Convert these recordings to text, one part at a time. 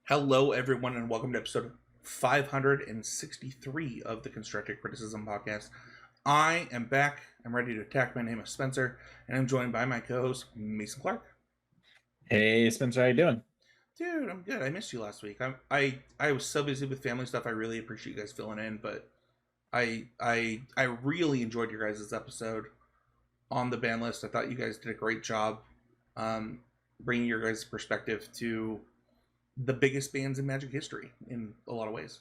Hello, everyone, and welcome to episode 563 of the Constructive Criticism Podcast. I am back. I'm ready to attack. My name is Spencer, and I'm joined by my co-host, Mason Clark. Hey Spencer, how you doing? Dude, I'm good. I missed you last week. I was so busy with family stuff. I really appreciate you guys filling in, but I really enjoyed your guys' episode on the ban list. I thought you guys did a great job bringing your guys' perspective to the biggest bands in Magic history in a lot of ways.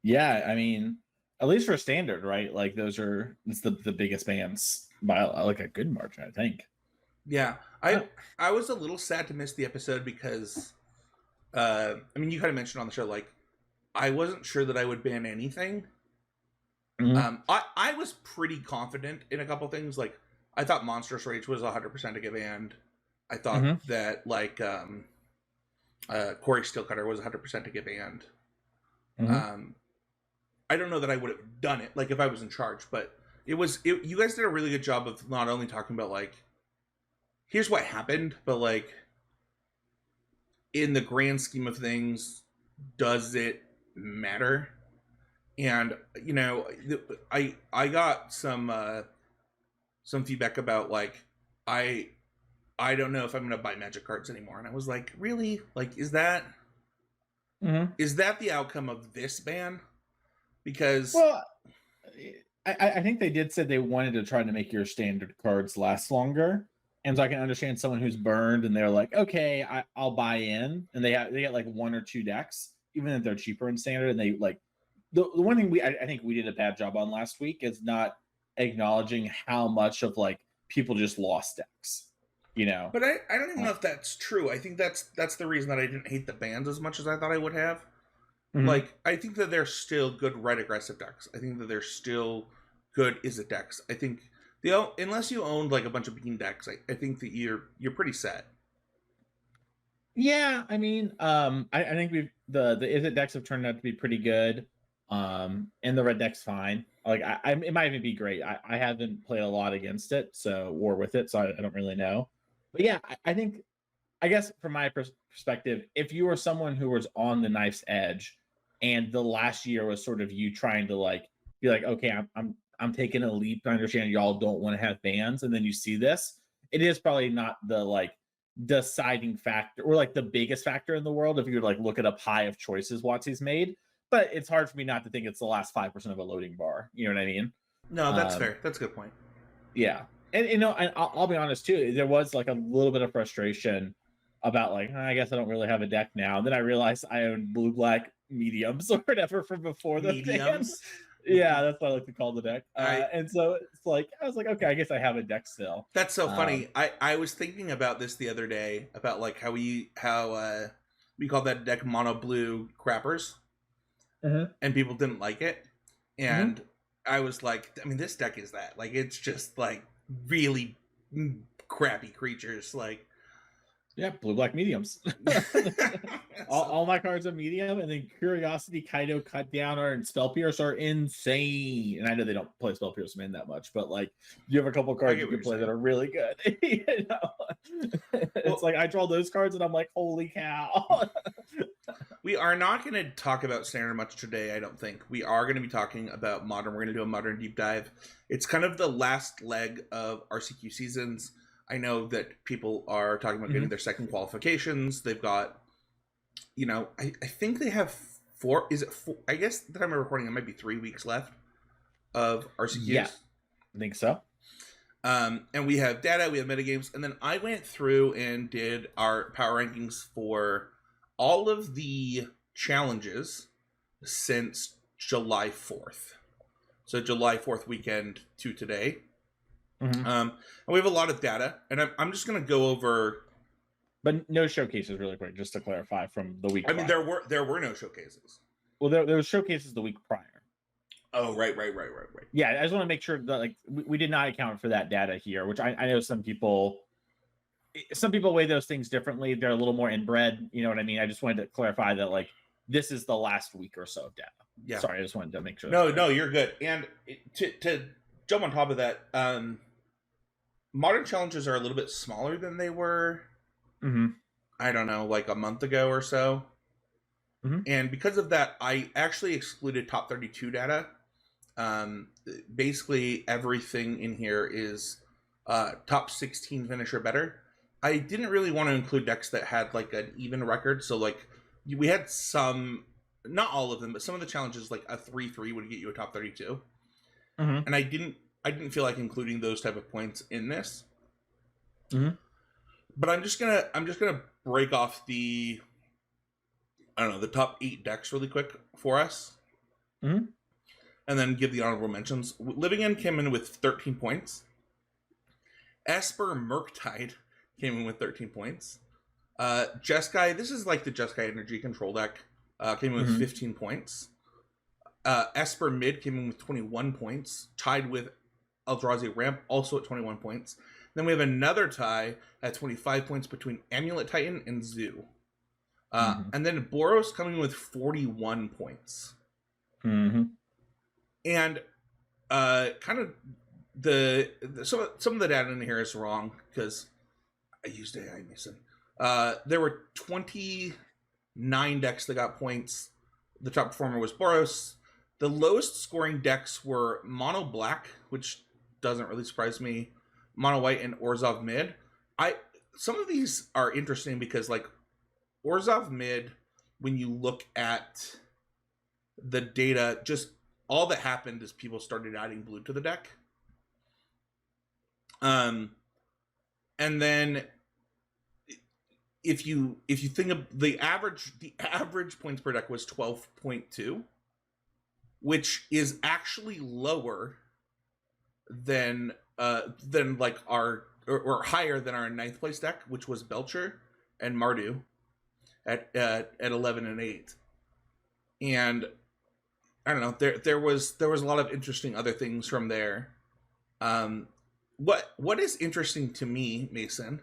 Yeah, I mean, at least for standard, right? Like it's the biggest bands by like a good margin, I think. Yeah, I was a little sad to miss the episode because, I mean, you kind of mentioned on the show like I wasn't sure that I would ban anything. I was pretty confident in a couple things. Like I thought Monstrous Rage was 100% to get banned. I thought that like Corey Steelcutter was 100% to get banned. I don't know that I would have done it like if I was in charge, but you guys did a really good job of not only talking about like here's what happened, but like in the grand scheme of things, does it matter? And you know, I got some feedback about like I don't know if I'm gonna buy Magic cards anymore, and I was like, really? Like, is that the outcome of this ban? Because Well, I think they did say they wanted to try to make your standard cards last longer, and so I can understand someone who's burned and they're like, okay, I'll buy in, and they get like one or two decks, even if they're cheaper in standard, and they like the one thing I think we did a bad job on last week is not acknowledging how much of like people just lost decks, you know. But I don't even know if that's true. I think that's the reason that I didn't hate the bans as much as I thought I would have. Like, I think that they're still good red aggressive decks. I think that they're still good Izzet decks. I think unless you owned like a bunch of bean decks, I think that you're pretty set. Yeah, I mean, I think the Izzet decks have turned out to be pretty good. And the red deck's fine. Like it might even be great. I haven't played a lot against it, so or with it, so I don't really know. But yeah, I think I guess from my perspective, if you were someone who was on the knife's edge, and the last year was sort of you trying to like be like, okay, I'm taking a leap. I understand y'all don't want to have bans, and then you see this, it is probably not the like deciding factor or like the biggest factor in the world if you would like look at a pie of choices WotC's made. But it's hard for me not to think it's the last 5% of a loading bar. You know what I mean? No, that's fair. That's a good point. Yeah, and you know, and I'll be honest too. There was like a little bit of frustration about like I guess I don't really have a deck now. And then I realized I own blue black mediums or whatever from before the ban. Mediums. Yeah, that's what I like to call the deck. And so it's like I was like, okay, I guess I have a deck still. That's so funny. I was thinking about this the other day about like how we call that deck mono blue crappers, and people didn't like it, and I was like, I mean, this deck is that like it's just like really crappy creatures like. Yeah, blue black mediums. all my cards are medium, and then Curiosity, Kaido, Cut Down, and Spell Pierce are insane. And I know they don't play Spell Pierce in that much, but like you have a couple cards you can play that are really good. You know? It's like I draw those cards, and I'm like, holy cow. We are not going to talk about standard much today, I don't think. We are going to be talking about modern. We're going to do a modern deep dive. It's kind of the last leg of RCQ seasons. I know that people are talking about getting their second qualifications. They've got, you know, I think they have four. Is it four? I guess the time I'm recording, it might be 3 weeks left of RCQs. Yeah, I think so. And we have data, we have metagames, and then I went through and did our power rankings for all of the challenges since July 4th. So July 4th weekend to today. And we have a lot of data, and I'm just going to go over. But no showcases, really quick, just to clarify from the week. I mean, there were no showcases. Well, there were showcases the week prior. Oh, right. Yeah, I just want to make sure that like we did not account for that data here, which I know some people weigh those things differently. They're a little more inbred. You know what I mean? I just wanted to clarify that like this is the last week or so of data. Yeah. Sorry, I just wanted to make sure. No, you're good. And to jump on top of that, modern challenges are a little bit smaller than they were. I don't know, like a month ago or so. Mhm. And because of that, I actually excluded top 32 data. Basically, everything in here is top 16 finish or better. I didn't really want to include decks that had like an even record. So like we had some, not all of them, but some of the challenges like a 3-3 would get you a top 32, Mhm. and I didn't feel like including those type of points in this. Mhm. But I'm just gonna break off the, I don't know, the top 8 decks really quick for us, Mhm. and then give the honorable mentions. Living End came in with 13 points. Esper Murktide came in with 13 points. Jeskai, this is like the Jeskai Energy Control deck, came in with Mhm. 15 points. Esper Mid came in with 21 points, tied with Eldrazi Ramp, also at 21 points. Then we have another tie at 25 points between Amulet Titan and Zoo. Mhm. And then Boros coming in with 41 points. Mhm. And kind of some of the data in here is wrong because I used AI Mason. There were 29 decks that got points. The top performer was Boros. The lowest scoring decks were Mono Black, which doesn't really surprise me, Mono White, and Orzhov Mid. I Some of these are interesting because like Orzhov Mid, when you look at the data, just all that happened is people started adding blue to the deck. Um, and then if you think of the average points per deck was 12.2, which is actually lower than like our or higher than our ninth place deck, which was Belcher and Mardu at 11 and 8. And I don't know, there was a lot of interesting other things from there. um what is interesting to me, Mason,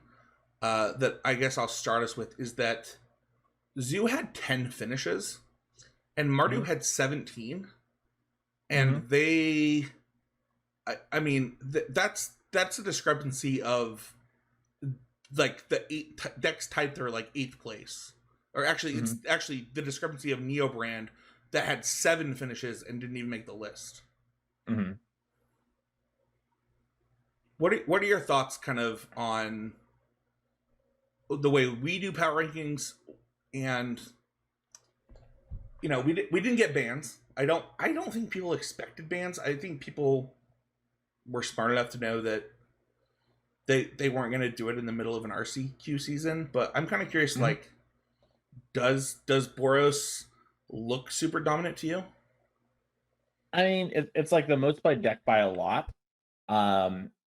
that I guess I'll start us with, is that Zoo had 10 finishes and Mardu Mhm. had 17. And Mhm. I mean, that's a discrepancy of like the decks tied for like eighth place, or actually, it's Mhm. actually the discrepancy of Neo Brand that had 7 finishes and didn't even make the list. Mhm. What are your thoughts, kind of, on the way we do power rankings? And we didn't get bans. I don't think people expected bans. I think people were smart enough to know that they weren't going to do it in the middle of an RCQ season. But I'm kind of curious, Mhm. like, does Boros look super dominant to you? I mean, it's like the most played deck by a lot.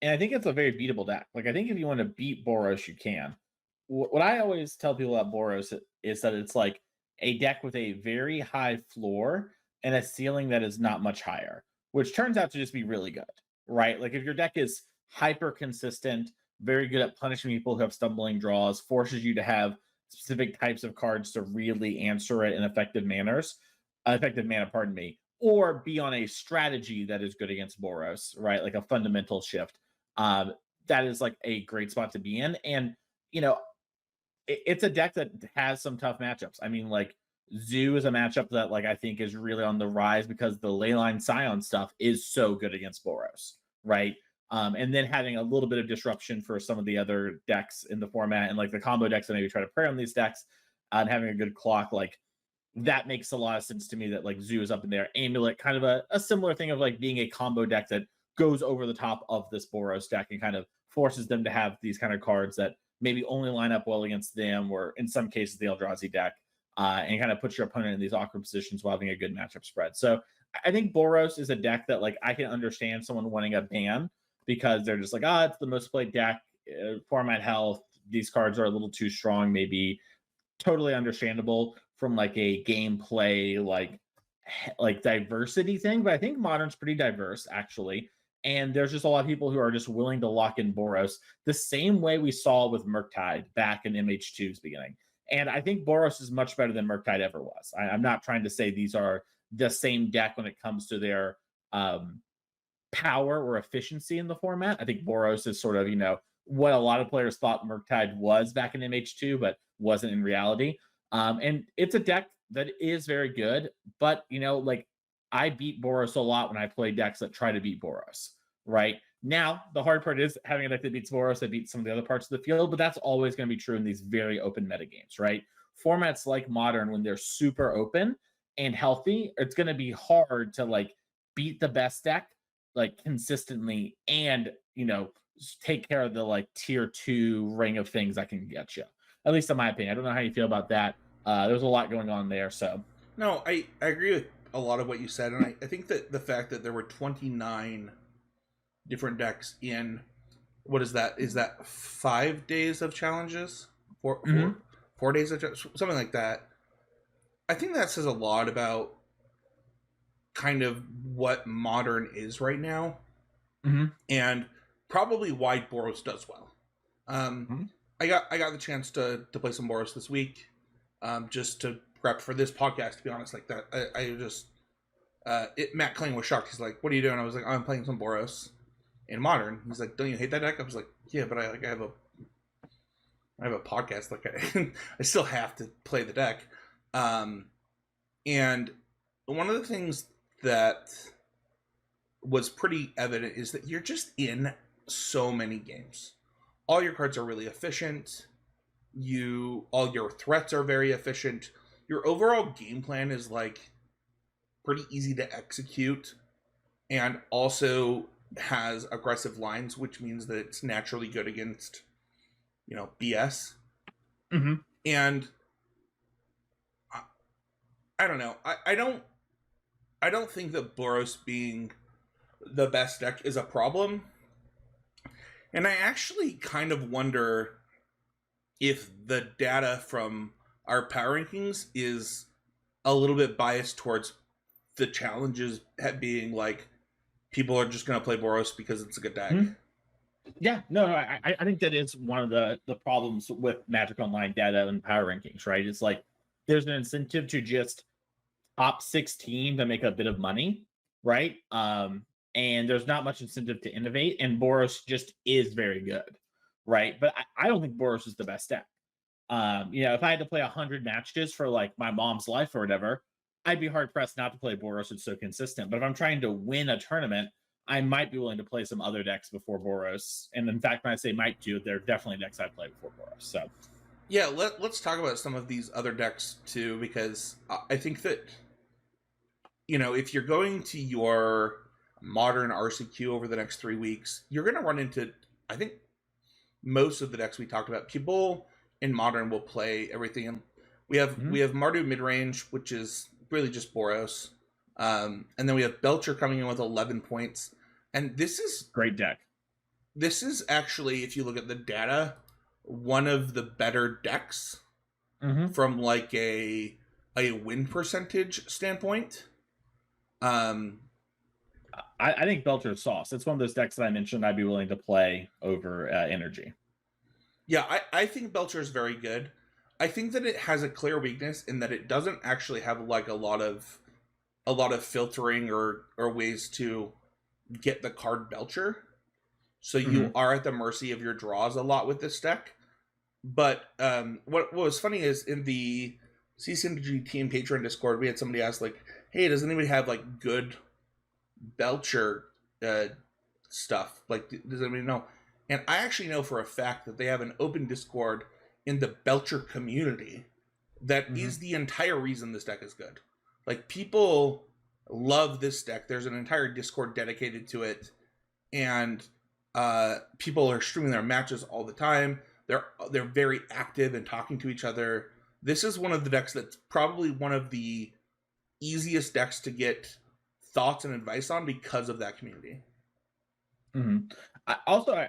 And I think it's a very beatable deck. Like, I think if you want to beat Boros, you can. What I always tell people about Boros is that it's like a deck with a very high floor and a ceiling that is not much higher, which turns out to just be really good, right? Like, if your deck is hyper consistent, very good at punishing people who have stumbling draws, forces you to have specific types of cards to really answer it in effective mana, pardon me, or be on a strategy that is good against Boros, right? Like a fundamental shift. Um, that is like a great spot to be in. And, you know, it's a deck that has some tough matchups. I mean, like, Zoo is a matchup that, like, I think is really on the rise because the Leyline Scion stuff is so good against Boros, right? And then having a little bit of disruption for some of the other decks in the format, and like the combo decks that maybe try to prey on these decks, and having a good clock, like, that makes a lot of sense to me that like Zoo is up in there. Amulet, kind of a similar thing of like being a combo deck that goes over the top of this Boros deck and kind of forces them to have these kind of cards that maybe only line up well against them, or in some cases the Eldrazi deck, and kind of puts your opponent in these awkward positions while having a good matchup spread. So I think Boros is a deck that, like, I can understand someone wanting a ban because they're just like, ah, it's the most played deck, format health. These cards are a little too strong, maybe. Totally understandable from like a gameplay, like diversity thing, but I think modern's pretty diverse actually. And there's just a lot of people who are just willing to lock in Boros the same way we saw with Murktide back in MH2's beginning. And I think Boros is much better than Murktide ever was. I'm not trying to say these are the same deck when it comes to their um, power or efficiency in the format. I think Boros is sort of, what a lot of players thought Murktide was back in MH2, but wasn't in reality. And it's a deck that is very good. But like I beat Boros a lot when I play decks that try to beat Boros. Right now, the hard part is having a deck that beats Boros that beats some of the other parts of the field, but that's always going to be true in these very open meta games, right? Formats like Modern, when they're super open and healthy, it's going to be hard to like beat the best deck like consistently and take care of the like tier 2 ring of things that can get you, at least in my opinion. I don't know how you feel about that. There's a lot going on there. So No, I agree with a lot of what you said, and I think that the fact that there were 29 different decks in, what is that? Is that 5 days of challenges? Four, Mhm. 4 days of something like that. I think that says a lot about kind of what Modern is right now, Mhm. and probably why Boros does well. Mhm. I got the chance to play some Boros this week, just to prep for this podcast. To be honest, like that, I just Matt Kling was shocked. He's like, "What are you doing?" I was like, "I'm playing some Boros in Modern." He's like, "Don't you hate that deck?" I was like, "Yeah, but I have a podcast. Like I still have to play the deck." And one of the things that was pretty evident is that you're just in so many games. All your cards are really efficient. All your threats are very efficient. Your overall game plan is like pretty easy to execute, and also has aggressive lines, which means that it's naturally good against BS. Mhm. And I don't know. I don't think that Boros being the best deck is a problem. And I actually kind of wonder if the data from our power rankings is a little bit biased towards the challenges being like people are just going to play Boros because it's a good deck. Mhm. Yeah, no, I think that is one of the problems with Magic Online data and power rankings, right? It's like there's an incentive to just top 16 to make a bit of money, right? And there's not much incentive to innovate, and Boros just is very good, right? But I don't think Boros is the best deck. If I had to play 100 matches for like my mom's life or whatever, I'd be hard pressed not to play Boros. It's so consistent. But if I'm trying to win a tournament, I might be willing to play some other decks before Boros. And in fact, when I say might do, they're definitely decks I play before Boros. So Yeah, let's talk about some of these other decks too, because I think that if you're going to your Modern RCQ over the next 3 weeks, you're going to run into, I think, most of the decks we talked about. People in Modern will play everything. We have mhm. we have Mardu mid range, which is really just Boros, and then we have Belcher coming in with 11 points. And Great deck. this is actually, if you look at the data, one of the better decks Mhm. from like a win percentage standpoint. Um, I think Belcher's sauce. It's one of those decks that I mentioned I'd be willing to play over Energy. yeah, I think Belcher is very good. I think that it has a clear weakness in that it doesn't actually have like a lot of filtering or ways to get the card Belcher. So you Mhm. are at the mercy of your draws a lot with this deck. But what was funny is in the CCMG team Patreon Discord, we had somebody ask like, "Hey, does anybody have like good Belcher uh, stuff? Like, does anybody know?" And I actually know for a fact that they have an open Discord in the Belcher community that is Mhm. the entire reason this deck is good. Like, people love this deck. There's an entire Discord dedicated to it, and people are streaming their matches all the time. They're very active and talking to each other. This is one of the decks that's probably one of the easiest decks to get thoughts and advice on because of that community. Mhm.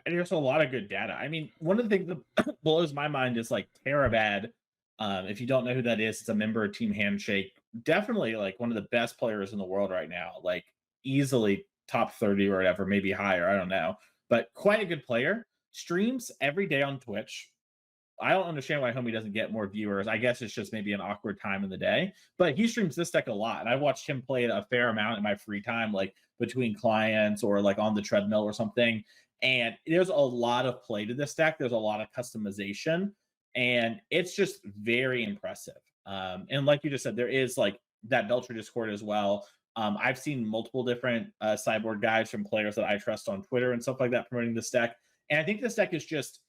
There's a lot of good data. I mean, one of the things that blows my mind is like Terabad. If you don't know who that is, it's a member of Team Handshake. Definitely like one of the best players in the world right now. Like easily top 30 or whatever, maybe higher. I don't know, but quite a good player. Streams every day on Twitch. I don't understand why Homie doesn't get more viewers. I guess it's just maybe an awkward time in the day. But he streams this deck a lot, and I've watched him play it a fair amount in my free time, like between clients or like on the treadmill or something. And there's a lot of play to this deck. There's a lot of customization, and it's just very impressive. And like you just said, there is like that Belcher Discord as well. I've seen multiple different sideboard guides from players that I trust on Twitter and stuff like that promoting this deck. And I think this deck is just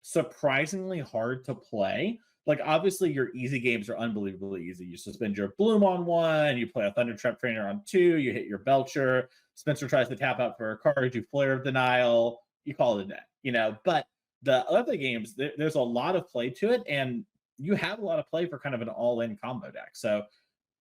surprisingly hard to play. Like, obviously, your easy games are unbelievably easy. You suspend your Bloom on one, you play a Thunder Trap Trainer on two, you hit your Belcher. Spencer tries to tap out for a card, you Flare of Denial, you call it a day. But the other games, there's a lot of play to it, and you have a lot of play for kind of an all-in combo deck. So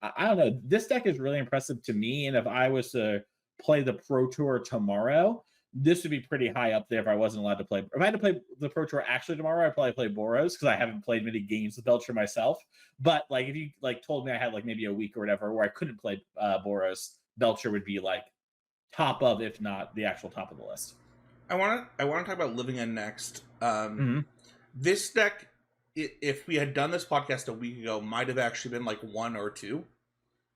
I don't know. This deck is really impressive to me, and if I was to play the Pro Tour tomorrow, this would be pretty high up there if I wasn't allowed to play. If I had to play the Pro Tour actually tomorrow, I'd probably play Boros because I haven't played many games with Belcher myself. But like, if you like told me I had like maybe a week or whatever where I couldn't play Boros, Belcher would be like top of, if not the actual top of the list. I want to talk about Living End next. This deck, if we had done this podcast a week ago, might have actually been like 1 or 2,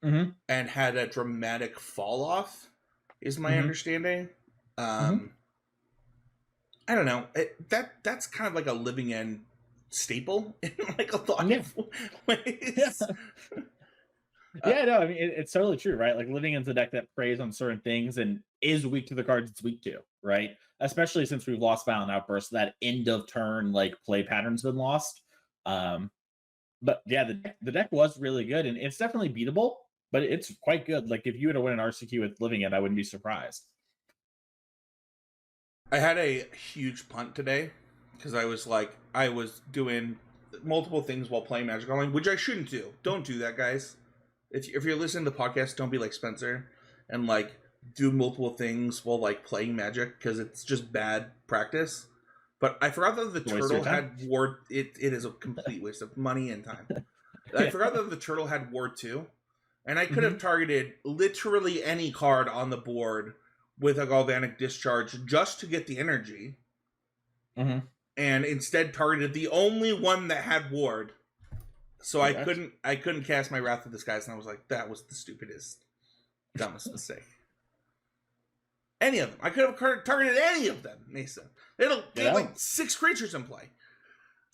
and had a dramatic fall off, is my understanding. I don't know. That's kind of like a Living End staple in like a lot of ways. No, I mean it's totally true, right? Like, Living End's a deck that preys on certain things and is weak to the cards it's weak to, right? Especially since we've lost Violent Outburst, that end of turn like play pattern's been lost. But yeah, the deck was really good, and it's definitely beatable, but it's quite good. Like, if you were to win an RCQ with Living End, I wouldn't be surprised. I had a huge punt today because I was doing multiple things while playing Magic Online, which I shouldn't do. Don't do that, guys. If you're listening to the podcast, don't be like Spencer and like do multiple things while like playing Magic, because it's just bad practice. But I forgot that the turtle had Ward. It is a complete waste of money and time. I forgot that the turtle had Ward 2, and I could have targeted literally any card on the board with a Galvanic Discharge just to get the energy, and instead targeted the only one that had Ward. So I couldn't cast my Wrath of the Skies, and I was like, that was the stupidest, dumbest mistake. Any of them. I could have targeted any of them, Mason. They had like 6 creatures in play.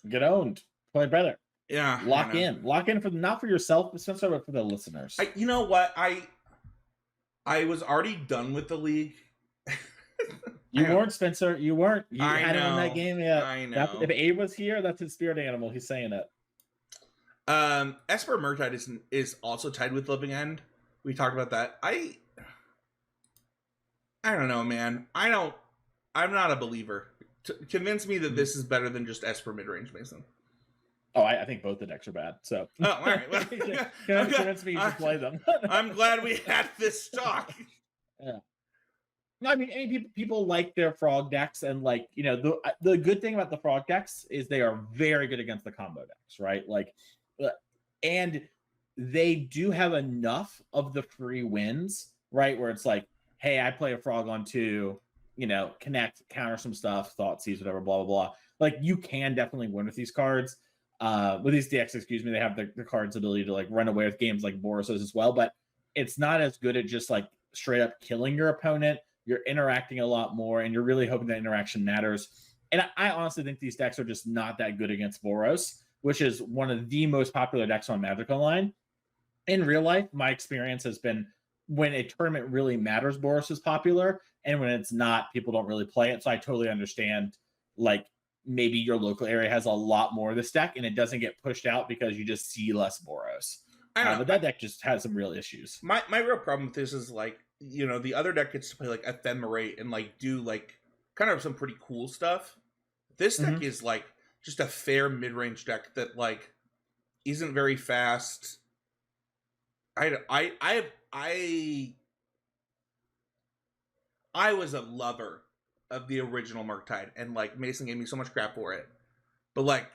Get owned. Play better. Yeah. Lock in for not for yourself, but for the listeners. You know what? I was already done with the league. You weren't, Spencer. You weren't. You hadn't won that game yet. I know. If Abe was here, that's his spirit animal. He's saying it. Esper Murktide is also tied with Living End. We talked about that. I don't know, man. I'm not a believer. Convince me that this is better than just Esper midrange, Mason. Oh, I think both the decks are bad. So, all right. Well, convince me you should play them. I'm glad we had this talk. Yeah. No, I mean, people like their frog decks, and like, the good thing about the frog decks is they are very good against the combo decks, right? Like, and they do have enough of the free wins, right? Where it's like, hey, I play a frog on 2, connect, counter some stuff, thought seize, whatever, blah, blah, blah. Like, you can definitely win with these cards. With these decks, they have the card's ability to like run away with games like Boros as well, but it's not as good at just like straight up killing your opponent. You're interacting a lot more, and you're really hoping that interaction matters. And I honestly think these decks are just not that good against Boros, which is one of the most popular decks on Magic Online. In real life, my experience has been when a tournament really matters, Boros is popular, and when it's not, people don't really play it. So I totally understand, like, maybe your local area has a lot more of this deck, and it doesn't get pushed out because you just see less Boros. But that deck just has some real issues. My real problem with this is, like, the other deck gets to play like Ephemerate and like do like kind of some pretty cool stuff. This deck is like just a fair mid-range deck that like isn't very fast. I was a lover of the original Murktide, and like Mason gave me so much crap for it, but like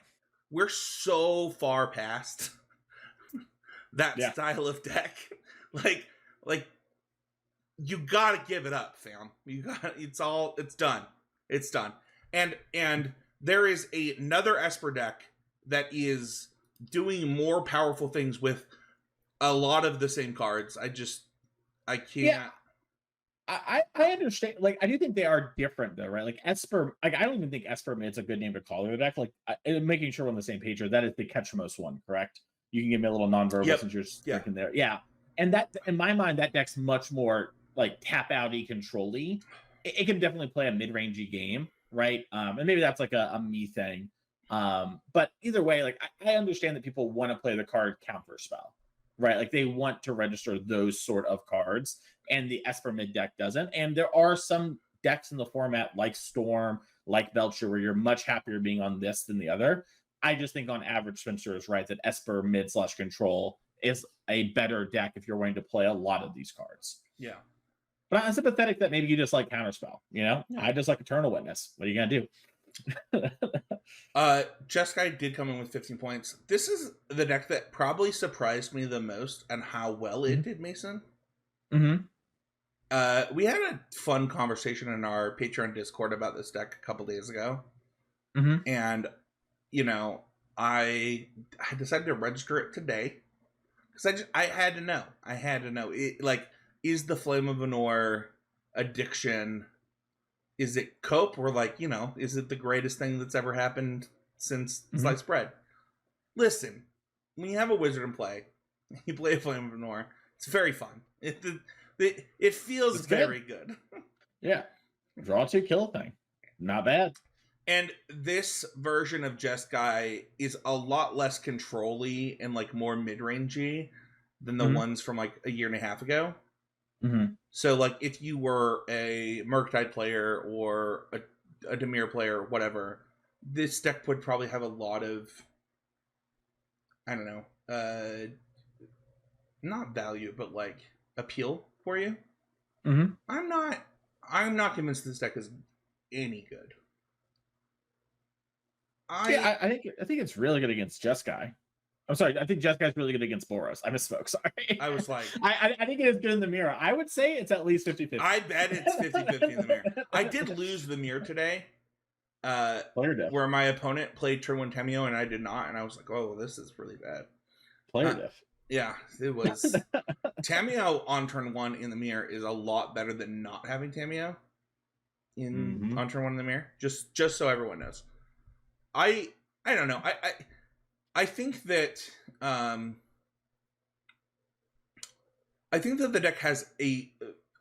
we're so far past that style of deck. Like you gotta give it up, fam. It's done. And there is another Esper deck that is doing more powerful things with a lot of the same cards. I can't. Yeah. I understand. Like, I do think they are different, though, right? Like, Esper, like, I don't even think Esper Mid's a good name to call their deck. Like, making sure we're on the same page here, that is the Ketchamos one, correct? You can give me a little nonverbal Yep. since you're Yeah. drinking there. Yeah. And that, in my mind, that deck's much more like tap outy, control-y. It can definitely play a mid-rangey game, right? And maybe that's like a me thing. But either way, like I understand that people want to play the card counter spell, right? Like they want to register those sort of cards, and the Esper mid deck doesn't. And there are some decks in the format like Storm, like Belcher, where you're much happier being on this than the other. I just think on average, Spencer is right that Esper mid / control is a better deck if you're willing to play a lot of these cards. Yeah. But I'm sympathetic that maybe you just like Counterspell. You know, Yeah. I just like Eternal Witness. What are you gonna do? Jeskai did come in with 15 points. This is the deck that probably surprised me the most and how well it did, Mason. Mm-hmm. We had a fun conversation in our Patreon Discord about this deck a couple days ago. Mm-hmm. And, you know, I decided to register it today because I had to know. I had to know. Like, is the Flame of Venor addiction, is it cope, or like, you know, is it the greatest thing that's ever happened since sliced bread? Listen, when you have a wizard in play, you play a Flame of Venor, it's very fun. It feels very good. Yeah. Draw 2, kill a thing. Not bad. And this version of Jeskai is a lot less control-y and like more mid-rangey than the ones from like a year and a half ago. Mm-hmm. So like if you were a Murktide player or a Dimir player or whatever, this deck would probably have a lot of, I don't know, not value, but like appeal for you. Mm-hmm. I'm not convinced this deck is any good. I think it's really good against Jeskai. I'm sorry, I think Jeskai's really good against Boros. I misspoke, sorry. I was like, I think it is good in the mirror. I would say it's at least 50-50. I bet it's 50-50 in the mirror. I did lose the mirror today. Where my opponent played turn 1 Temio and I did not, and I was like, oh, this is really bad. Player diff. Yeah, it was. Tameo on turn 1 in the mirror is a lot better than not having Tameo on turn 1 in the mirror. Just so everyone knows. I don't know. I think that the deck has a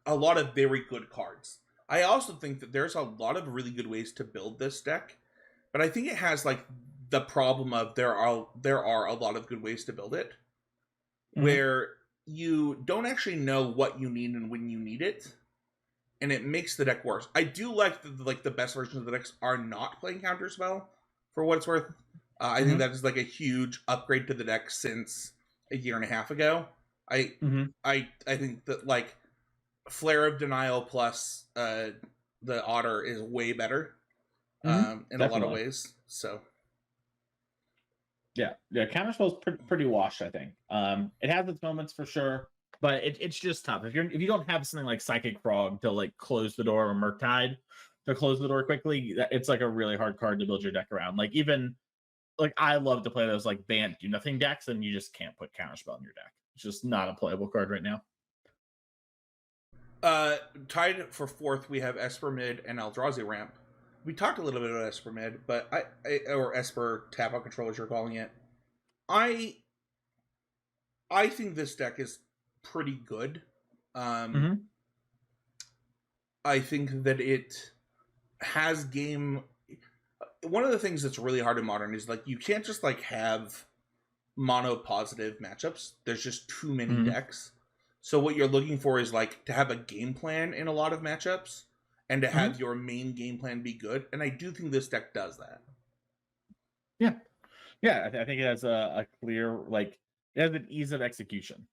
lot of very good cards. I also think that there's a lot of really good ways to build this deck, but I think it has like the problem of there are a lot of good ways to build it, where you don't actually know what you need and when you need it, and it makes the deck worse. I do like the best versions of the decks are not playing Counterspell, for what it's worth. I think that is like a huge upgrade to the deck since a year and a half ago. I think that like Flare of Denial plus the Otter is way better in a lot of ways. So yeah, Counterspell's pretty washed, I think. It has its moments for sure, but it's just tough. If you don't have something like Psychic Frog to like close the door, or Murktide to close the door quickly, it's like a really hard card to build your deck around. Like even like I love to play those like Bant do nothing decks, and you just can't put Counterspell in your deck. It's just not a playable card right now. Tied for 4th, we have Esper mid and Eldrazi ramp. We talked a little bit about Esper mid, but or Esper tap out control as you're calling it. I think this deck is pretty good. I think that it has game. One of the things that's really hard in Modern is like you can't just like have mono positive matchups. There's just too many decks. So what you're looking for is like to have a game plan in a lot of matchups and to have your main game plan be good. And I do think this deck does that. Yeah. Yeah, I think it has a clear, like, it has an ease of execution.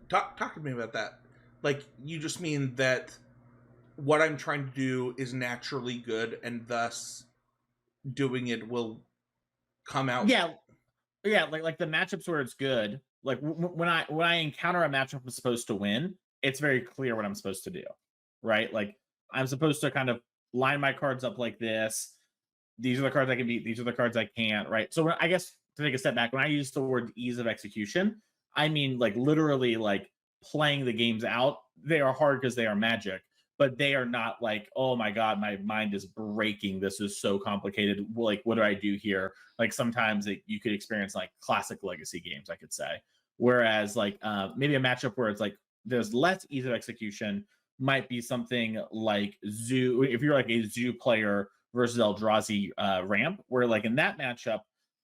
Talk to me about that. Like, you just mean that what I'm trying to do is naturally good, and thus doing it will come out. Yeah, like the matchups where it's good. Like when I encounter a matchup I'm supposed to win, it's very clear what I'm supposed to do, right? Like I'm supposed to kind of line my cards up like this. These are the cards I can beat. These are the cards I can't, right? So I guess to take a step back, when I use the word ease of execution, I mean like literally like playing the games out. They are hard because they are Magic, but they are not like, oh my god, my mind is breaking. This is so complicated. Like, what do I do here? Like sometimes you could experience like classic legacy games, I could say. Whereas like maybe a matchup where it's like there's less ease of execution might be something like Zoo. If you're like a Zoo player versus Eldrazi ramp, where like in that matchup,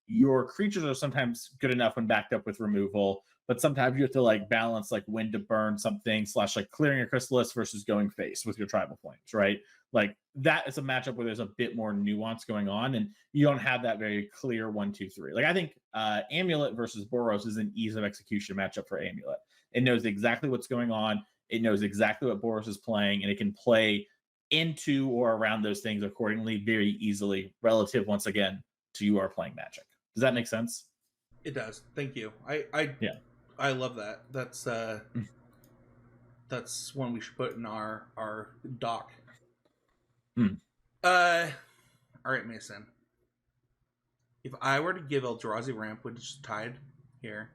your creatures are sometimes good enough when backed up with removal, but sometimes you have to like balance like when to burn something slash like clearing a Chrysalis versus going face with your tribal flames, right? Like that is a matchup where there's a bit more nuance going on, and you don't have that very clear 1, 2, 3. Like I think Amulet versus Boros is an ease of execution matchup for Amulet. It knows exactly what's going on. It knows exactly what Boros is playing, and it can play into or around those things accordingly very easily, relative once again to you are playing Magic. Does that make sense? It does. Thank you. I Yeah. I love that. That's one we should put in our doc. Mm. All right, Mason. If I were to give Eldrazi Ramp, which is tied here,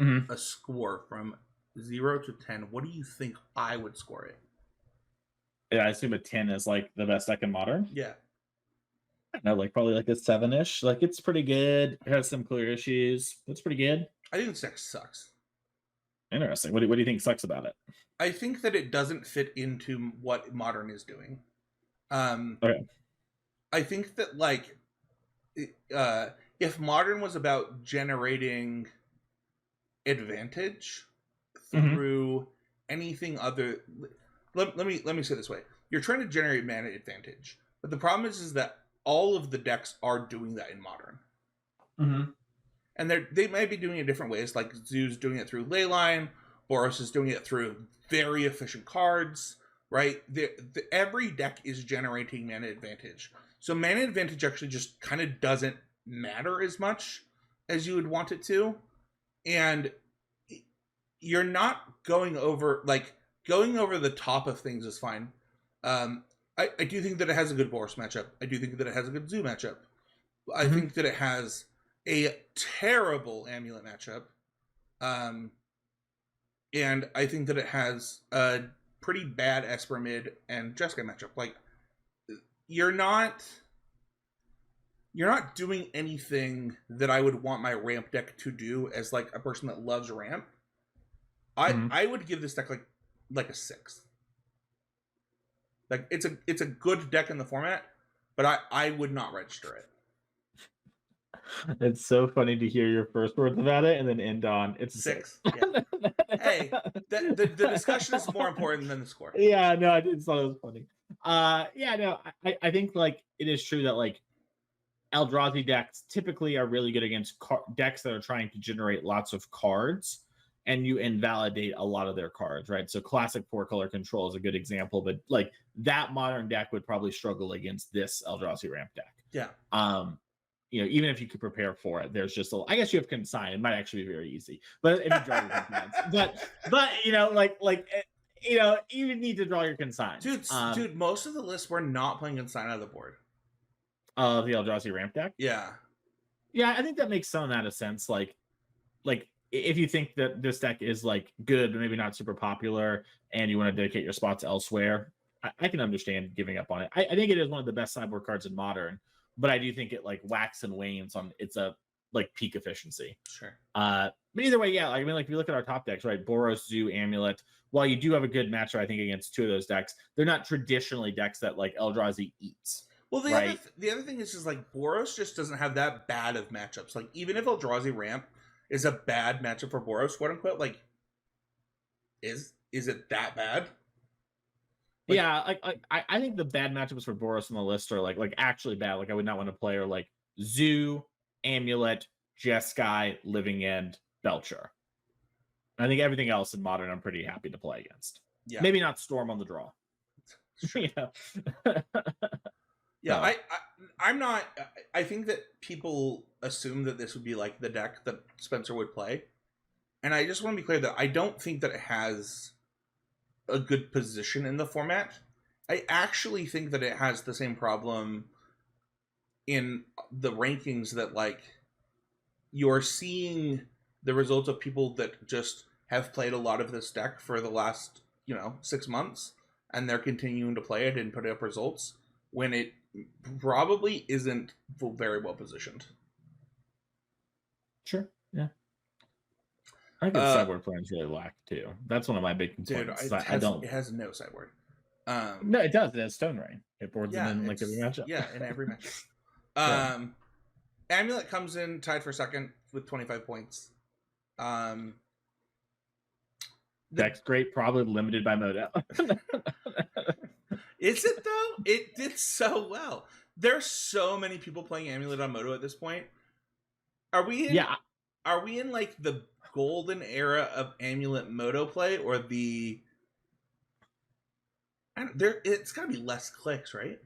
Mm-hmm. a score from 0 to 10, what do you think I would score it? Yeah, I assume a 10 is like the best deck in modern. Yeah, I don't know, like probably like a 7-ish. Like it's pretty good. It has some clear issues. It's pretty good. I think the deck sucks. Interesting. What do you think sucks about it? I think that it doesn't fit into what modern is doing. Okay. I think that like if modern was about generating advantage Mm-hmm. through anything other, let me say it this way: you're trying to generate mana advantage, but the problem is that all of the decks are doing that in modern, Mm-hmm. and they might be doing it different ways. Like Zoo's doing it through Leyline, Boros is doing it through very efficient cards. Right, every deck is generating mana advantage. So mana advantage actually just kind of doesn't matter as much as you would want it to, and you're not going over the top of things is fine. I do think that it has a good Boros matchup. I do think that it has a good Zoo matchup. I Mm-hmm. think that it has a terrible Amulet matchup. And I think that it has a pretty bad Esper mid and Jessica matchup. Like you're not doing anything that I would want my ramp deck to do as like a person that loves ramp. Mm-hmm. I would give this deck like a 6. Like it's a good deck in the format, but I would not register it. It's so funny to hear your first words about it and then end on it's a 6. 6. Yeah. Hey, the discussion is more important than the score. Yeah, no, I just thought it was funny. Yeah, no, I think like it is true that like Eldrazi decks typically are really good against decks that are trying to generate lots of cards, and you invalidate a lot of their cards, right? So classic 4-color control is a good example, but like that modern deck would probably struggle against this Eldrazi ramp deck. Yeah. Even if you could prepare for it, there's just I guess you have consign. It might actually be very easy, but if you draw your consigns, but you need to draw your consigns. Dude, most of the lists were not playing consign out of the board. Of the Eldrazi ramp deck. Yeah. Yeah, I think that makes some amount of sense. Like if you think that this deck is like good, but maybe not super popular, and you want to dedicate your spots elsewhere, I can understand giving up on it. I think it is one of the best sideboard cards in modern, but I do think it like wax and wanes on its a like peak efficiency. Sure. But either way, yeah. I mean, like if you look at our top decks, right? Boros, Zoo, Amulet. While you do have a good matchup, I think against 2 of those decks, they're not traditionally decks that like Eldrazi eats. Well, right? The other thing is just like Boros just doesn't have that bad of matchups. Like even if Eldrazi ramp is a bad matchup for Boros, quote unquote, like is it that bad? Like, yeah, I think the bad matchups for Boros on the list are like actually bad. Like I would not want to play or like Zoo, Amulet, Jeskai, Living End, Belcher. I think everything else in modern I'm pretty happy to play against. Yeah. Maybe not Storm on the draw. Sure. Yeah, I'm not. I think that people assume that this would be like the deck that Spencer would play, and I just want to be clear that I don't think that it has a good position in the format. I actually think that it has the same problem in the rankings that like you're seeing the results of people that just have played a lot of this deck for the last 6 months, and they're continuing to play it and put up results when it probably isn't very well positioned. Sure. Yeah. I think its sideboard plans really lack too. That's one of my big complaints. Dude, I don't. It has no sideboard. No, it does. It has Stone Rain. It boards them in like every matchup. Yeah, in every matchup. Yeah. Amulet comes in tied for second with 25 points. Deck's great, probably limited by Modo. Is it though? It did so well. There's so many people playing Amulet on Moto at this point. Are we in, yeah. Are we in like the golden era of Amulet Moto play, or the? It's got to be less clicks, right?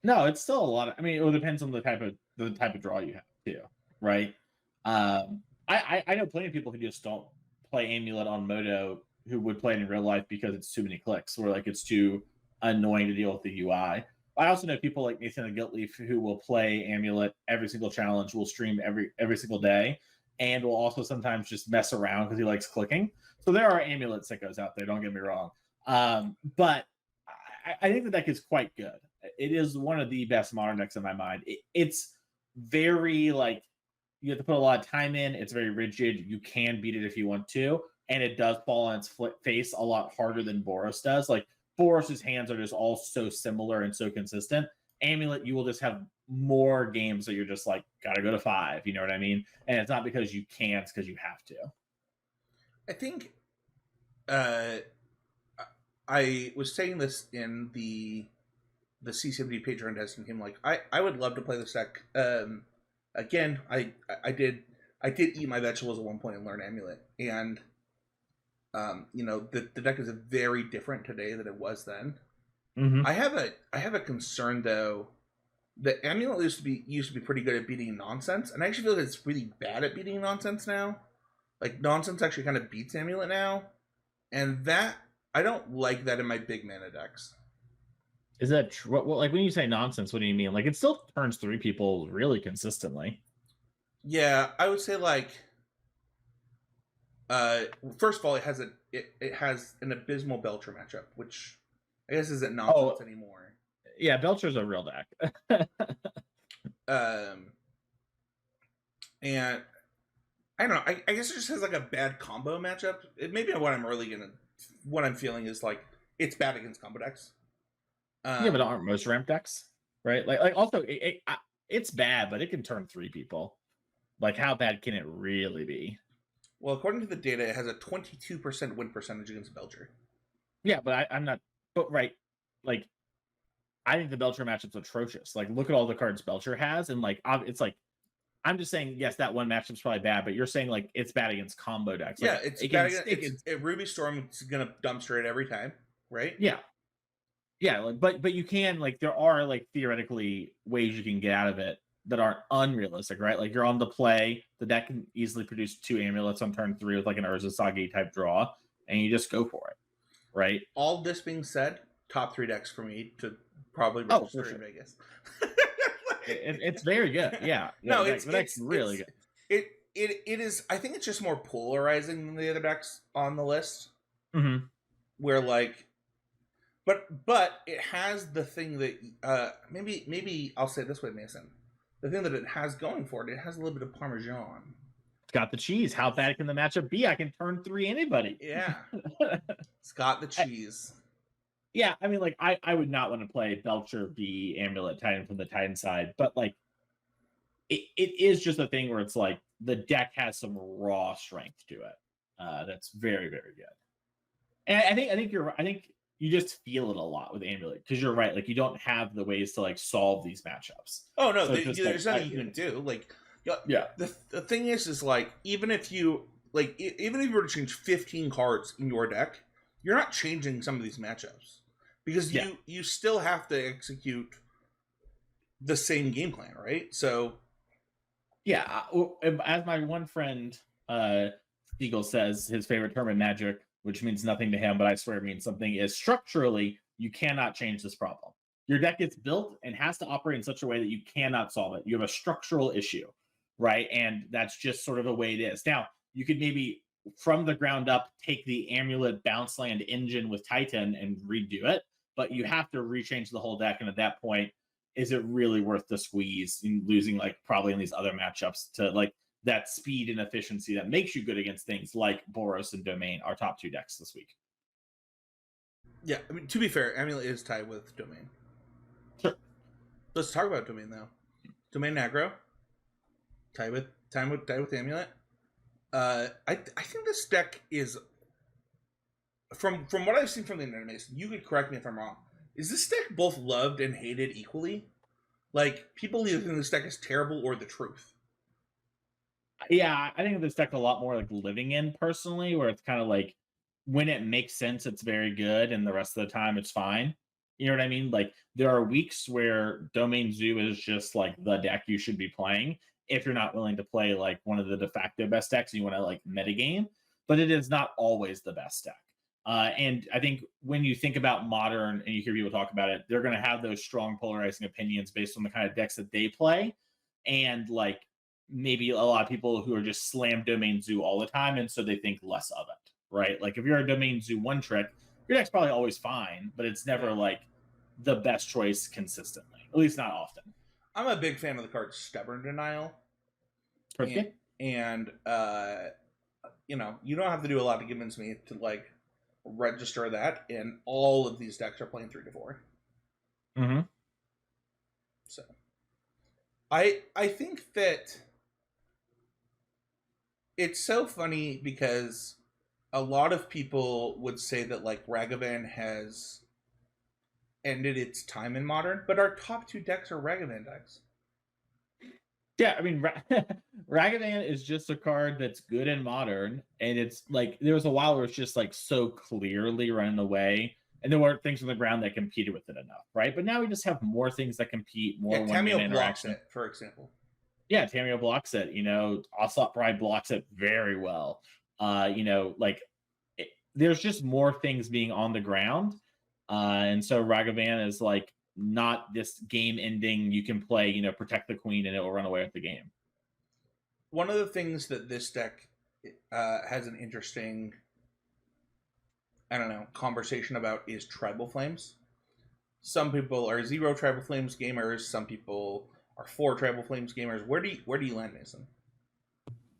No, it's still a lot. I mean, it depends on the type of draw you have too, right? I know plenty of people who just don't play Amulet on Moto who would play it in real life because it's too many clicks, or like it's too annoying to deal with the UI. I also know people like Nathan and Guiltleaf who will play Amulet every single challenge, will stream every single day, and will also sometimes just mess around because he likes clicking. So there are Amulet sickos out there, don't get me wrong. But I think the deck is quite good. It is one of the best modern decks in my mind. It's very like, you have to put a lot of time in. It's very rigid. You can beat it if you want to, and it does fall on its face a lot harder than Boros does. Like Boros's hands are just all so similar and so consistent. Amulet, you will just have more games that you're just like, gotta go to 5. You know what I mean? And it's not because you can, it's because you have to. I think I was saying this in the CCMD Patreon testing team. Like, I would love to play this deck. Again, I did eat my vegetables at one point and learn Amulet, and the deck is very different today than it was then. Mm-hmm. I have a concern though. The Amulet used to be pretty good at beating nonsense, and I actually feel like it's really bad at beating nonsense now. Like, nonsense actually kind of beats Amulet now, and that I don't like that in my big mana decks. Is that true? What, like when you say nonsense, what do you mean? Like it still turns 3 people really consistently. Yeah, I would say like, first of all, it has an abysmal Belcher matchup, which I guess isn't nonsense anymore. Yeah, Belcher's a real deck. And I don't know. I guess it just has like a bad combo matchup. Maybe what I'm feeling is like it's bad against combo decks. Yeah, but aren't most ramp decks, right? Like also it's bad, but it can turn 3 people. Like how bad can it really be? Well, according to the data, it has a 22% win percentage against Belcher. Yeah, but I'm not. But right, like I think the Belcher matchup's atrocious. Like look at all the cards Belcher has, and like it's like I'm just saying yes, that one matchup's probably bad, but you're saying like it's bad against combo decks. Like, yeah, it's bad against Ruby Storm is gonna dumpster it every time, right? Yeah. Yeah, like, but you can, like, there are like theoretically ways you can get out of it that aren't unrealistic, right? Like you're on the play, the deck can easily produce 2 amulets on turn 3 with like an Urza Sagi type draw, and you just go for it, right? All this being said, top 3 decks for me to probably register in Vegas. It's very good, yeah. No, it's really good. It is. I think it's just more polarizing than the other decks on the list. Mm-hmm. Where like. But it has the thing that maybe I'll say it this way, Mason. The thing that it has going for it has a little bit of Parmesan. It's got the cheese. How bad can the matchup be? I can turn 3 anybody. Yeah. It's got the cheese. Yeah, I mean, like, I would not want to play Belcher v Amulet Titan from the Titan side, but like it is just a thing where it's like the deck has some raw strength to it. That's very, very good. And I think you just feel it a lot with Amulet because you're right. Like you don't have the ways to like solve these matchups. Oh no, so there's nothing you can do. Like, yeah. The thing is like even if you were to change 15 cards in your deck, you're not changing some of these matchups because you still have to execute the same game plan, right? So yeah, as my one friend Siegel says, his favorite term in Magic, which means nothing to him, but I swear it means something, is structurally, you cannot change this problem. Your deck gets built and has to operate in such a way that you cannot solve it. You have a structural issue, right? And that's just sort of the way it is. Now, you could maybe from the ground up take the Amulet Bounce Land engine with Titan and redo it, but you have to rechange the whole deck. And at that point, is it really worth the squeeze losing like probably in these other matchups to like that speed and efficiency that makes you good against things like Boros and Domain, our top 2 decks this week? Yeah, I mean, to be fair, Amulet is tied with Domain. Sure. Let's talk about Domain though. Domain aggro, tied with Amulet. I think this deck is from what I've seen from the internet, Mason. You could correct me if I'm wrong. Is this deck both loved and hated equally? Like, people either think this deck is terrible or the truth. Yeah, I think this deck a lot more like living in personally, where it's kind of like when it makes sense, it's very good, and the rest of the time it's fine. You know what I mean? Like there are weeks where Domain Zoo is just like the deck you should be playing if you're not willing to play like one of the de facto best decks and you want to like metagame, but it is not always the best deck. And I think when you think about modern and you hear people talk about it, they're going to have those strong polarizing opinions based on the kind of decks that they play. And like maybe a lot of people who are just slam Domain Zoo all the time. And so they think less of it, right? Like if you're a Domain Zoo one trick, your deck's probably always fine, but it's never like the best choice consistently, at least not often. I'm a big fan of the card Stubborn Denial. Perfect. And you know, you don't have to do a lot to convince me to like register that, and all of these decks are playing 3 to 4. Mm-hmm. So I think that it's so funny because a lot of people would say that like Ragavan has ended its time in Modern, but our top 2 decks are Ragavan decks. Yeah, I mean, Ragavan is just a card that's good in Modern, and it's like there was a while where it's just like so clearly running away, and there weren't things on the ground that competed with it enough, right? But now we just have more things that compete, more one-mana interaction. It, for example. Yeah, Tameo blocks it. You know, Ocelot Pride blocks it very well. You know, like there's just more things being on the ground, and so Ragavan is like not this game ending. You can play, you know, protect the queen and it will run away with the game. One of the things that this deck has an interesting, I don't know, conversation about is Tribal Flames. Some people are 0 Tribal Flames gamers. Some people are 4 Tribal Flames gamers. Where do you land, Mason?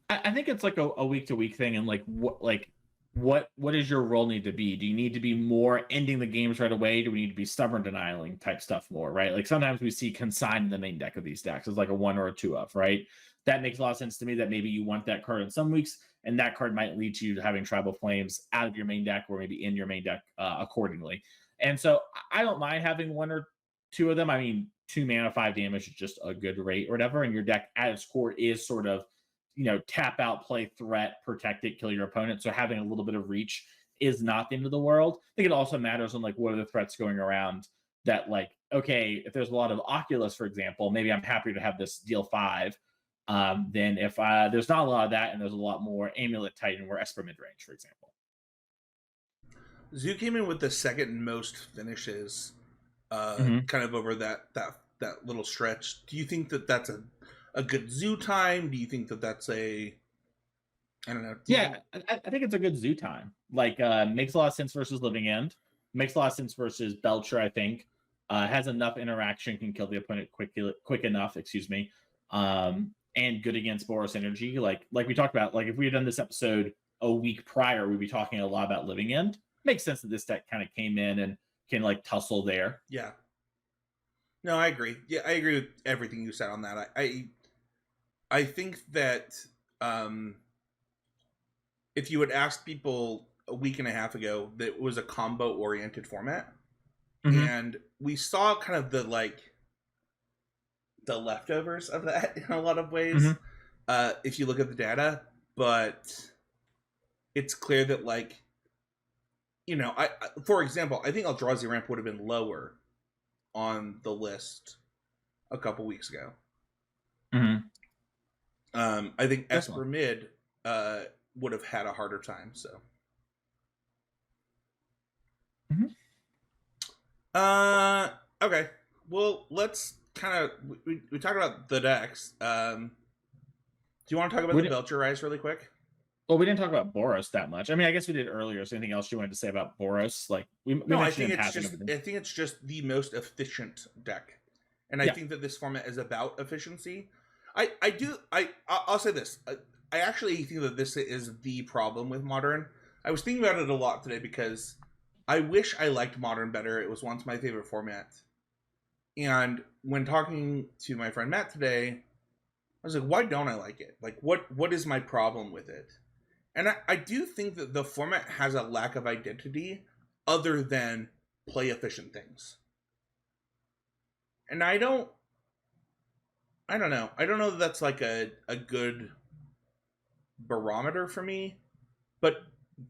I think it's like a week to week thing, and like what does your role need to be? Do you need to be more ending the games right away? Do we need to be stubborn denialing type stuff more, right? Like sometimes we see consign in the main deck of these decks as like a 1 or a 2 of, right? That makes a lot of sense to me that maybe you want that card in some weeks, and that card might lead you to having Tribal Flames out of your main deck or maybe in your main deck accordingly. And so I don't mind having 1 or 2 of them. I mean, 2 mana, 5 damage is just a good rate or whatever, and your deck at its core is sort of, you know, tap out, play threat, protect it, kill your opponent. So having a little bit of reach is not the end of the world. I think it also matters on like what are the threats going around that like, okay, if there's a lot of Oculus, for example, maybe I'm happy to have this deal 5. Then if there's not a lot of that and there's a lot more Amulet Titan or Esper mid-range, for example. Zoo came in with the second most finishes kind of over that little stretch. Do you think that that's a good Zoo time? Do you think that that's I don't know. I think it's a good Zoo time. Like makes a lot of sense versus Living End. Makes a lot of sense versus Belcher, I think. Has enough interaction, can kill the opponent quick enough, excuse me. And good against Boros Energy. Like we talked about, like if we had done this episode a week prior, we'd be talking a lot about Living End. Makes sense that this deck kind of came in and can like tussle there. Yeah. No, I agree. Yeah, I agree with everything you said on that. I think that if you had asked people a week and a half ago that it was a combo oriented format, and we saw kind of the leftovers of that in a lot of ways, if you look at the data, but it's clear that like, you know, I for example, I think Eldrazi Ramp would have been lower on the list a couple weeks ago. I think Esper Mid would have had a harder time. So, okay. Well, let's kind of we talked about the decks. Do you want to talk about the Belcher Rise really quick? Well, we didn't talk about Boros that much. I mean, I guess we did earlier. Is there anything else you wanted to say about Boros? Like we No, mentioned in passing everything. I think it's just the most efficient deck, and I Yeah. think that this format is about efficiency. I'll say this. I actually think that this is the problem with Modern. I was thinking about it a lot today because I wish I liked Modern better. It was once my favorite format, and when talking to my friend Matt today, I was like, why don't I like it? Like, what is my problem with it? And I do think that the format has a lack of identity other than play efficient things. And I don't know. I don't know that that's like a good barometer for me, but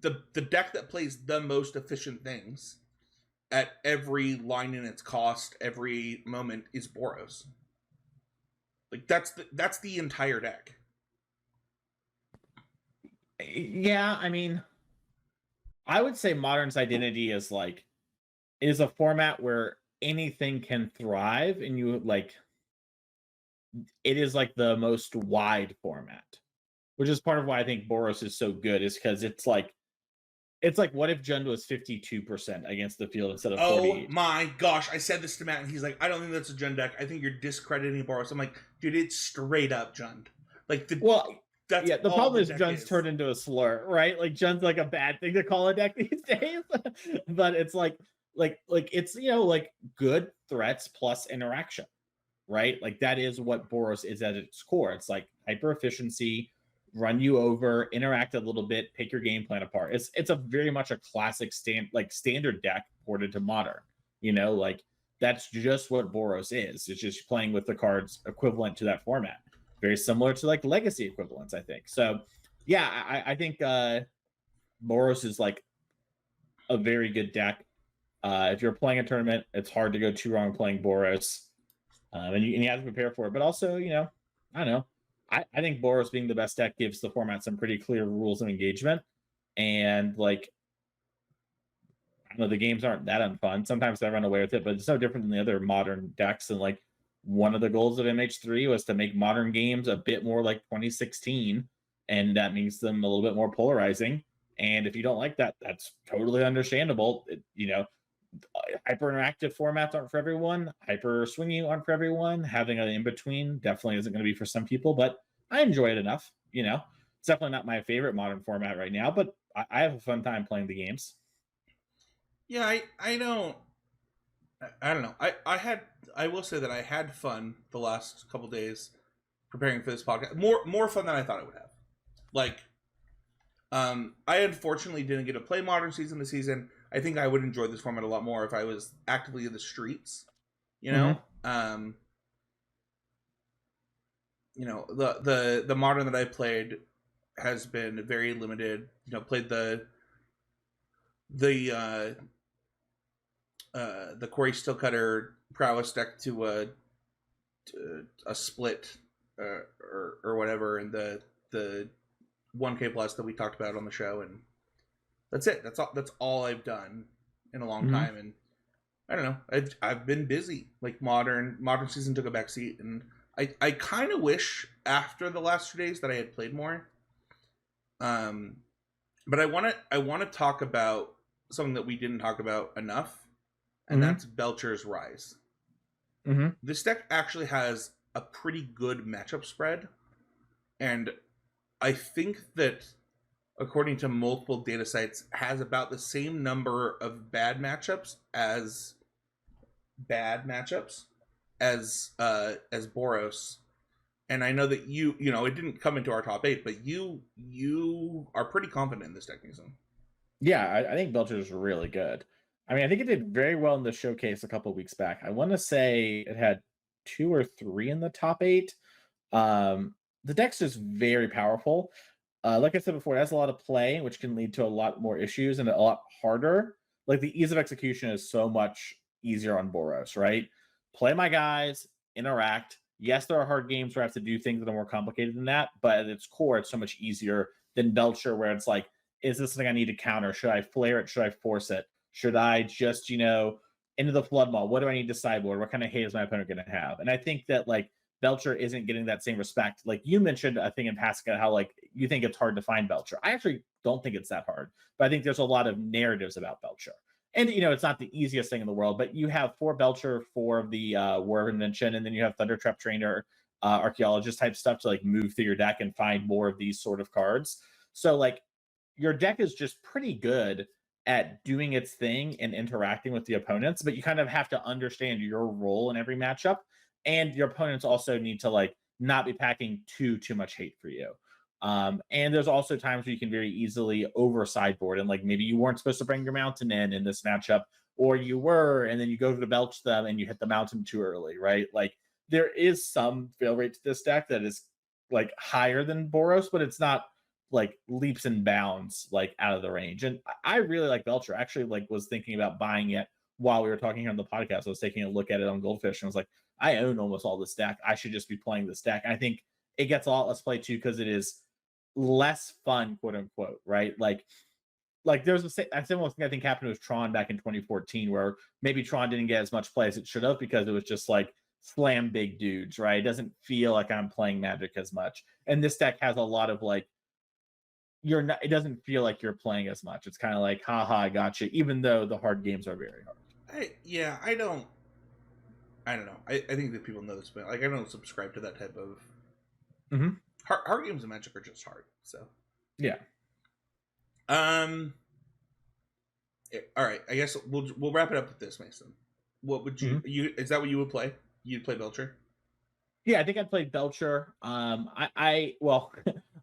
the deck that plays the most efficient things at every line in its cost, every moment is Boros. Like that's the entire deck. Yeah, I mean, I would say Modern's identity is like it is a format where anything can thrive, and you like it is like the most wide format, which is part of why I think Boros is so good. Is because it's like what if Jund was 52% against the field instead of Oh 48? my gosh, I said this to Matt and he's like, I don't think that's a Jund deck. I think you're discrediting Boros. I'm like, dude, it's straight up Jund. Like Well, that's yeah, the all problem the is deck Jund's is. turned into a slur, right? Like Jund's like a bad thing to call a deck these days. But it's like it's like good threats plus interaction, right? Like that is what Boros is at its core. It's like hyper efficiency, run you over, interact a little bit, pick your game plan apart. It's a very much a classic standard deck ported to modern. Like that's just what Boros is. It's just playing with the cards equivalent to that format. Very similar to like legacy equivalents, I think. So yeah, I think Boros is like a very good deck. If you're playing a tournament, it's hard to go too wrong playing Boros. And you have to prepare for it. But also, I don't know. I think Boros being the best deck gives the format some pretty clear rules of engagement. And like, I don't know, the games aren't that unfun. Sometimes I run away with it, but it's no different than the other modern decks. And like, one of the goals of MH3 was to make modern games a bit more like 2016. And that makes them a little bit more polarizing. And if you don't like that, that's totally understandable. Hyper interactive formats aren't for everyone. Hyper swingy aren't for everyone. Having an in between definitely isn't going to be for some people, but I enjoy it enough. It's definitely not my favorite modern format right now, but I have a fun time playing the games. Yeah, I don't know. I will say that I had fun the last couple days preparing for this podcast. More fun than I thought I would have. Like, I unfortunately didn't get to play Modern season to season. I think I would enjoy this format a lot more if I was actively in the streets. You know, Mm-hmm. um, the Modern that I played has been very limited. Played the the Corey Stillcutter prowess deck to a split or whatever, and the 1K plus that we talked about on the show, and that's it. That's all I've done in a long Mm-hmm. time, and I don't know. I've been busy. Like modern season took a backseat, and I kind of wish after the last 2 days that I had played more. Um, but I want to talk about something that we didn't talk about enough, and Mm-hmm. that's Belcher's Rise. Mm-hmm. This deck actually has a pretty good matchup spread, and I think that according to multiple data sites has about the same number of bad matchups as Boros. And I know that it didn't come into our top 8, but you are pretty confident in this deck, Mason. Yeah, I think Belcher's really good. I mean, I think it did very well in the showcase a couple weeks back. I want to say it had 2 or 3 in the top 8. Um, the deck's just very powerful. Like I said before, it has a lot of play, which can lead to a lot more issues and a lot harder. Like the ease of execution is so much easier on Boros, right? Play my guys, interact. Yes, there are hard games where I have to do things that are more complicated than that, but at its core, it's so much easier than Belcher, where it's like, is this something I need to counter? Should I flare it? Should I force it? Should I just, into the flood maw? What do I need to sideboard? What kind of hate is my opponent going to have? And I think that like Belcher isn't getting that same respect. Like you mentioned, I think in passing, how like you think it's hard to find Belcher. I actually don't think it's that hard, but I think there's a lot of narratives about Belcher. And it's not the easiest thing in the world, but you have 4 Belcher, 4 of the War Invention, and then you have Thundertrap Trainer, archaeologist type stuff to like move through your deck and find more of these sort of cards. So like your deck is just pretty good at doing its thing and interacting with the opponents, but you kind of have to understand your role in every matchup. And your opponents also need to like not be packing too much hate for you. And there's also times where you can very easily over sideboard, and like maybe you weren't supposed to bring your mountain in this matchup, or you were, and then you go to belch them and you hit the mountain too early, right? Like there is some fail rate to this deck that is like higher than Boros, but it's not like leaps and bounds like out of the range. And I really like Belcher. I actually like was thinking about buying it while we were talking here on the podcast. I was taking a look at it on Goldfish and was like, I own almost all this deck. I should just be playing this deck. I think it gets a lot less play too because it is less fun, quote unquote, right? Like there's a similar thing I think happened with Tron back in 2014, where maybe Tron didn't get as much play as it should have because it was just like slam big dudes, right? It doesn't feel like I'm playing Magic as much. And this deck has a lot of like you're not. It doesn't feel like you're playing as much. It's kind of like, haha, I got you. Even though the hard games are very hard. I don't know. I think that people know this, but like I don't subscribe to that type of hard games of Magic are just hard. So yeah. All right. I guess we'll wrap it up with this, Mason. What would you is that what you would play? You'd play Belcher? Yeah, I think I'd play Belcher. Well,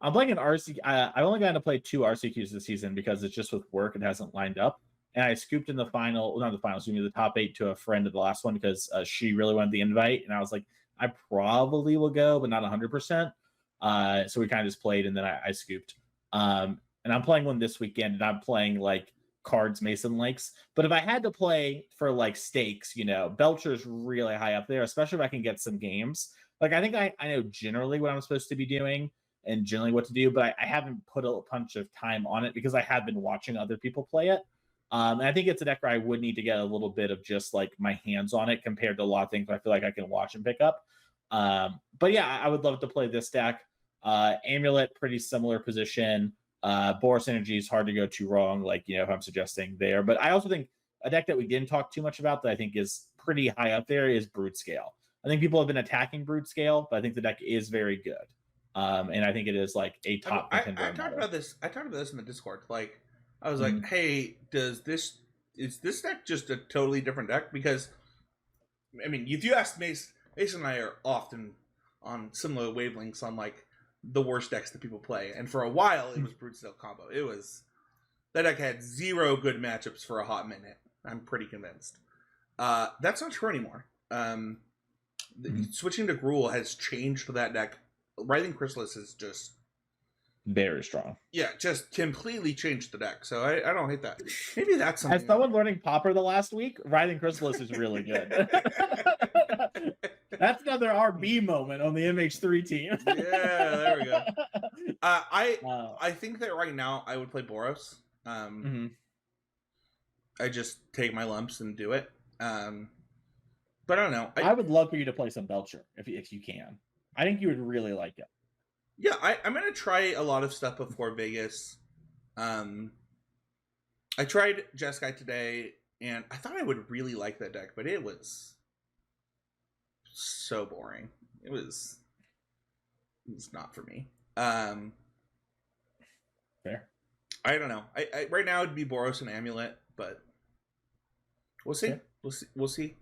I'm playing an RC. I've only gotten to play 2 RCQs this season because it's just with work. It hasn't lined up. And I scooped in the final, not the final, excuse me, the top 8 to a friend of the last one because she really wanted the invite. And I was like, I probably will go, but not 100%. So we kind of just played and then I scooped. And I'm playing one this weekend and I'm playing like cards Mason likes. But if I had to play for like stakes, Belcher's really high up there, especially if I can get some games. Like I think I know generally what I'm supposed to be doing and generally what to do, but I haven't put a bunch of time on it because I have been watching other people play it. And I think it's a deck where I would need to get a little bit of just like my hands on it compared to a lot of things I feel like I can watch and pick up. But yeah, I would love to play this deck. Amulet, pretty similar position. Boros Energy is hard to go too wrong, like, if I'm suggesting there. But I also think a deck that we didn't talk too much about that I think is pretty high up there is Brood Scale. I think people have been attacking Brood Scale, but I think the deck is very good. And I think it is like a top contender. I talked about this. I talked about this in the Discord. Like, I was like, hey, is this deck just a totally different deck? Because, I mean, if you ask Mason and I are often on similar wavelengths on like the worst decks that people play. And for a while, it was Brood Scale combo. That deck had 0 good matchups for a hot minute. I'm pretty convinced. That's not true anymore. Switching to Gruul has changed that deck. Writhing Chrysalis is just very strong. Yeah, just completely changed the deck. So I don't hate that. Maybe that's something. As someone learning Pauper the last week, Writhing Chrysalis is really good. That's another RB moment on the MH3 team. Yeah, there we go. I think that right now I would play Boros. I just take my lumps and do it. But I don't know. I would love for you to play some Belcher if you can. I think you would really like it. Yeah, I'm going to try a lot of stuff before Vegas. I tried Jeskai today, and I thought I would really like that deck, but it was so boring. It was not for me. Fair. I don't know. I right now it'd be Boros and Amulet, but we'll see. Yeah. We'll see.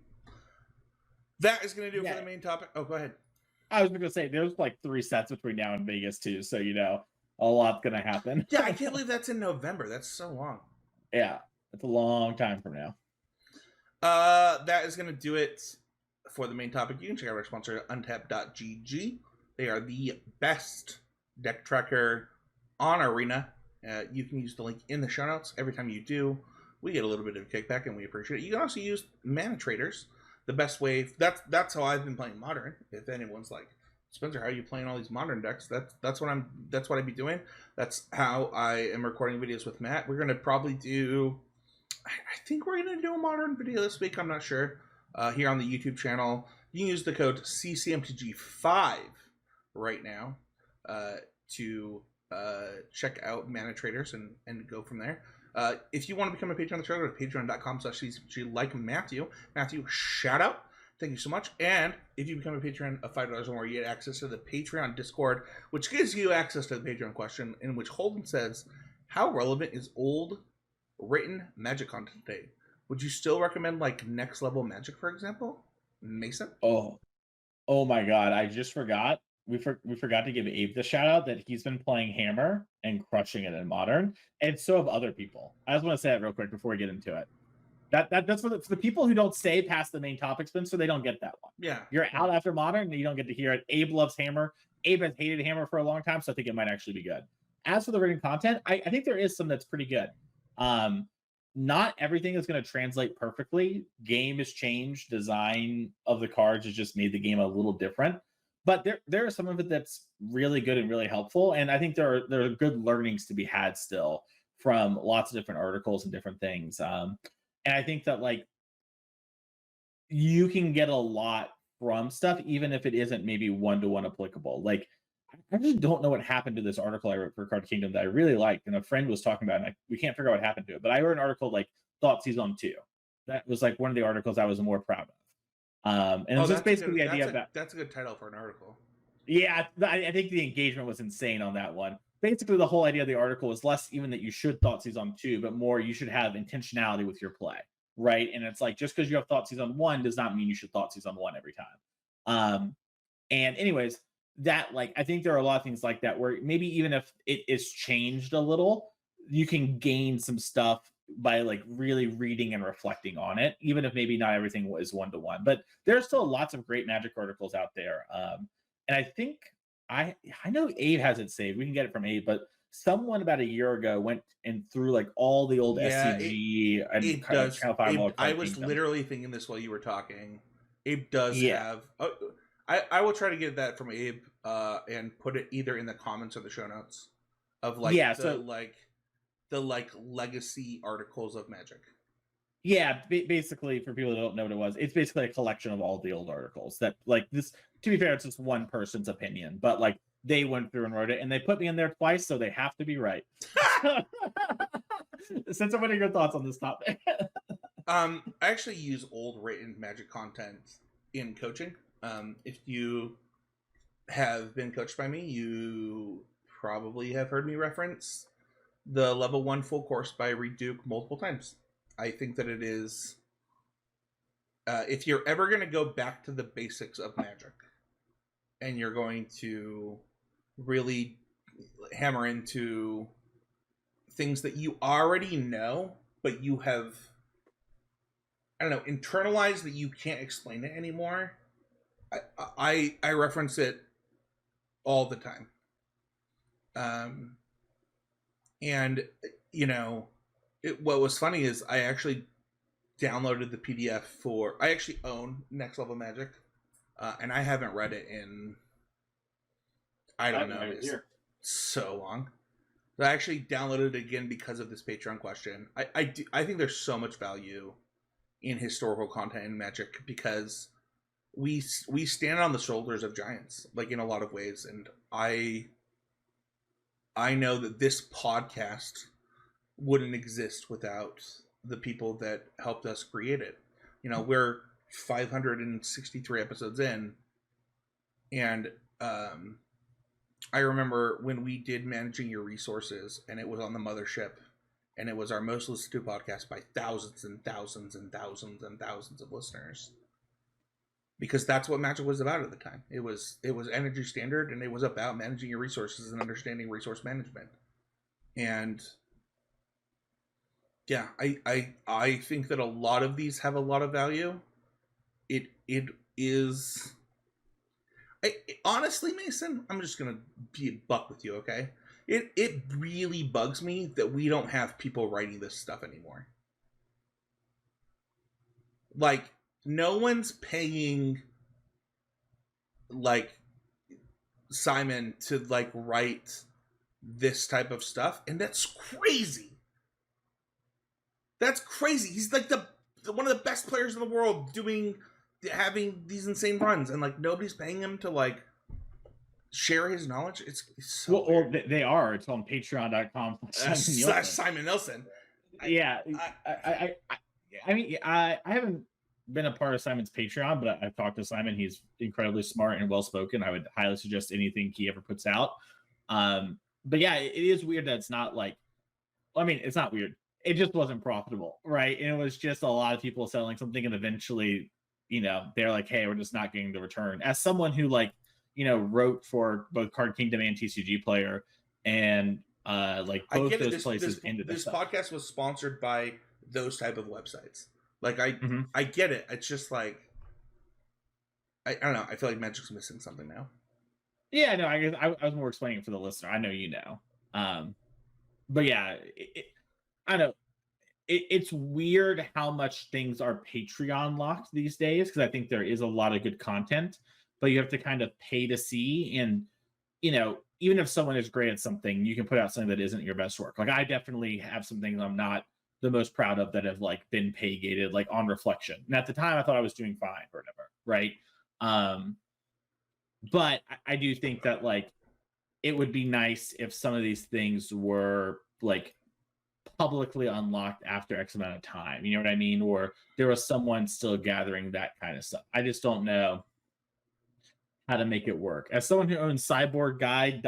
That is going to do it for the main topic. Oh, go ahead. I was going to say, there's like 3 sets between now and Vegas, too. So, a lot's going to happen. Yeah, I can't believe that's in November. That's so long. Yeah, it's a long time from now. That is going to do it for the main topic. You can check out our sponsor, Untap.gg. They are the best deck tracker on Arena. You can use the link in the show notes. Every time you do, we get a little bit of a kickback, and we appreciate it. You can also use Mana Traders. The best way, that's how I've been playing Modern. If anyone's like, Spencer, how are you playing all these Modern decks? That's what I'd be doing. That's how I am recording videos with Matt. We're gonna probably do, I think we're gonna do a Modern video this week. I'm not sure. Here on the YouTube channel, You can use the code CCMTG5 right now to check out Mana Traders and go from there. If you want to become a patron of the show, go to patreon.com/CCMTG like Matthew. Matthew, shout out. Thank you so much. And if you become a patron of $5 or more, you get access to the Patreon Discord, which gives you access to the Patreon question, in which Holden says, how relevant is old written Magic content today? Would you still recommend like next level Magic, for example? Mason? Oh my God! I just forgot. We forgot to give Abe the shout out that he's been playing Hammer and crushing it in Modern, and so have other people. I just want to say that real quick before we get into it. That's for the people who don't stay past the main topic spin, so they don't get that one. Yeah. You're out after Modern and you don't get to hear it. Abe loves Hammer. Abe has hated Hammer for a long time, so I think it might actually be good. As for the written content, I think there is some that's pretty good. Not everything is going to translate perfectly. Game has changed. Design of the cards has just made the game a little different. But there are some of it that's really good and really helpful. And I think there are good learnings to be had still from lots of different articles and different things. And I think that like you can get a lot from stuff, even if it isn't maybe one-to-one applicable. Like I just don't know what happened to this article I wrote for Card Kingdom that I really liked, and a friend was talking about it, and we can't figure out what happened to it. But I wrote an article like Thought Season 2. That was like one of the articles I was more proud of. And it's just basically the idea that that's a good title for an article. Yeah, I think the engagement was insane on that one. Basically, the whole idea of the article was less even that you should Thought Season 2, but more you should have intentionality with your play, right? And it's like just because you have Thought Season 1 does not mean you should Thought Season 1 every time. And anyways, that like I think there are a lot of things like that where maybe even if it is changed a little, you can gain some stuff by like really reading and reflecting on it, even if maybe not everything was one-to-one. But there's still lots of great Magic articles out there. And I think I know Abe has it saved. We can get it from Abe, but someone about a year ago went and threw like all the old SCG and Abe does. Channel 5 Abe, I was literally thinking this while you were talking. Abe does have. I will try to get that from Abe and put it either in the comments or the show notes of like the legacy articles of Magic. Yeah, basically for people that don't know what it was, it's basically a collection of all the old articles that like this. To be fair, it's just one person's opinion, but like they went through and wrote it, and they put me in there twice, so they have to be right. Send somebody your thoughts on this topic. I actually use old written Magic content in coaching. If you have been coached by me, you probably have heard me reference the level 1 full course by Reed Duke multiple times. I think that it is, if you're ever going to go back to the basics of Magic and you're going to really hammer into things that you already know, but you have, I don't know, internalized that you can't explain it anymore, I reference it all the time. And, you know, what was funny is I actually downloaded the PDF I actually own Next Level Magic, and I haven't read it in, I don't know, it's so long. But I actually downloaded it again because of this Patreon question. I think there's so much value in historical content in Magic because we stand on the shoulders of giants, like in a lot of ways, and I know that this podcast wouldn't exist without the people that helped us create it. You know, we're 563 episodes in, and I remember when we did Managing Your Resources, and it was on the mothership, and it was our most listened to podcast by thousands and thousands and thousands and thousands of listeners. Because that's what Magic was about at the time. It was Energy Standard, and it was about managing your resources and understanding resource management. And yeah, I think that a lot of these have a lot of value. It is. Honestly, Mason, I'm just gonna be a buck with you, okay? It really bugs me that we don't have people writing this stuff anymore. Like, no one's paying like Simon to like write this type of stuff, and that's crazy. That's crazy. He's like the one of the best players in the world doing having these insane runs, and like nobody's paying him to like share his knowledge. It's so well, they are. It's on patreon.com slash Simon Nelson. Yeah. I mean, I haven't been a part of Simon's Patreon, but I've talked to Simon. He's incredibly smart and well spoken. I would highly suggest anything he ever puts out. But yeah, it is weird that it's not like, I mean, it's not weird. It just wasn't profitable, right? And it was just a lot of people selling something, and eventually, they're like, hey, we're just not getting the return. As someone who wrote for both Card Kingdom and TCG Player, and like both those places ended this podcast was sponsored by those type of websites. Like I get it. It's just like I don't know. I feel like Magic's missing something now. Yeah, no, I guess I was more explaining for the listener. I know but yeah, I know it's weird how much things are Patreon locked these days, because I think there is a lot of good content, but you have to kind of pay to see. And even if someone is great at something, you can put out something that isn't your best work. Like I definitely have some things I'm not the most proud of that have like been pay gated, like on reflection. And at the time I thought I was doing fine or whatever, right? But I do think that like it would be nice if some of these things were like publicly unlocked after X amount of time. You know what I mean? Or there was someone still gathering that kind of stuff. I just don't know how to make it work. As someone who owns cyborg.guide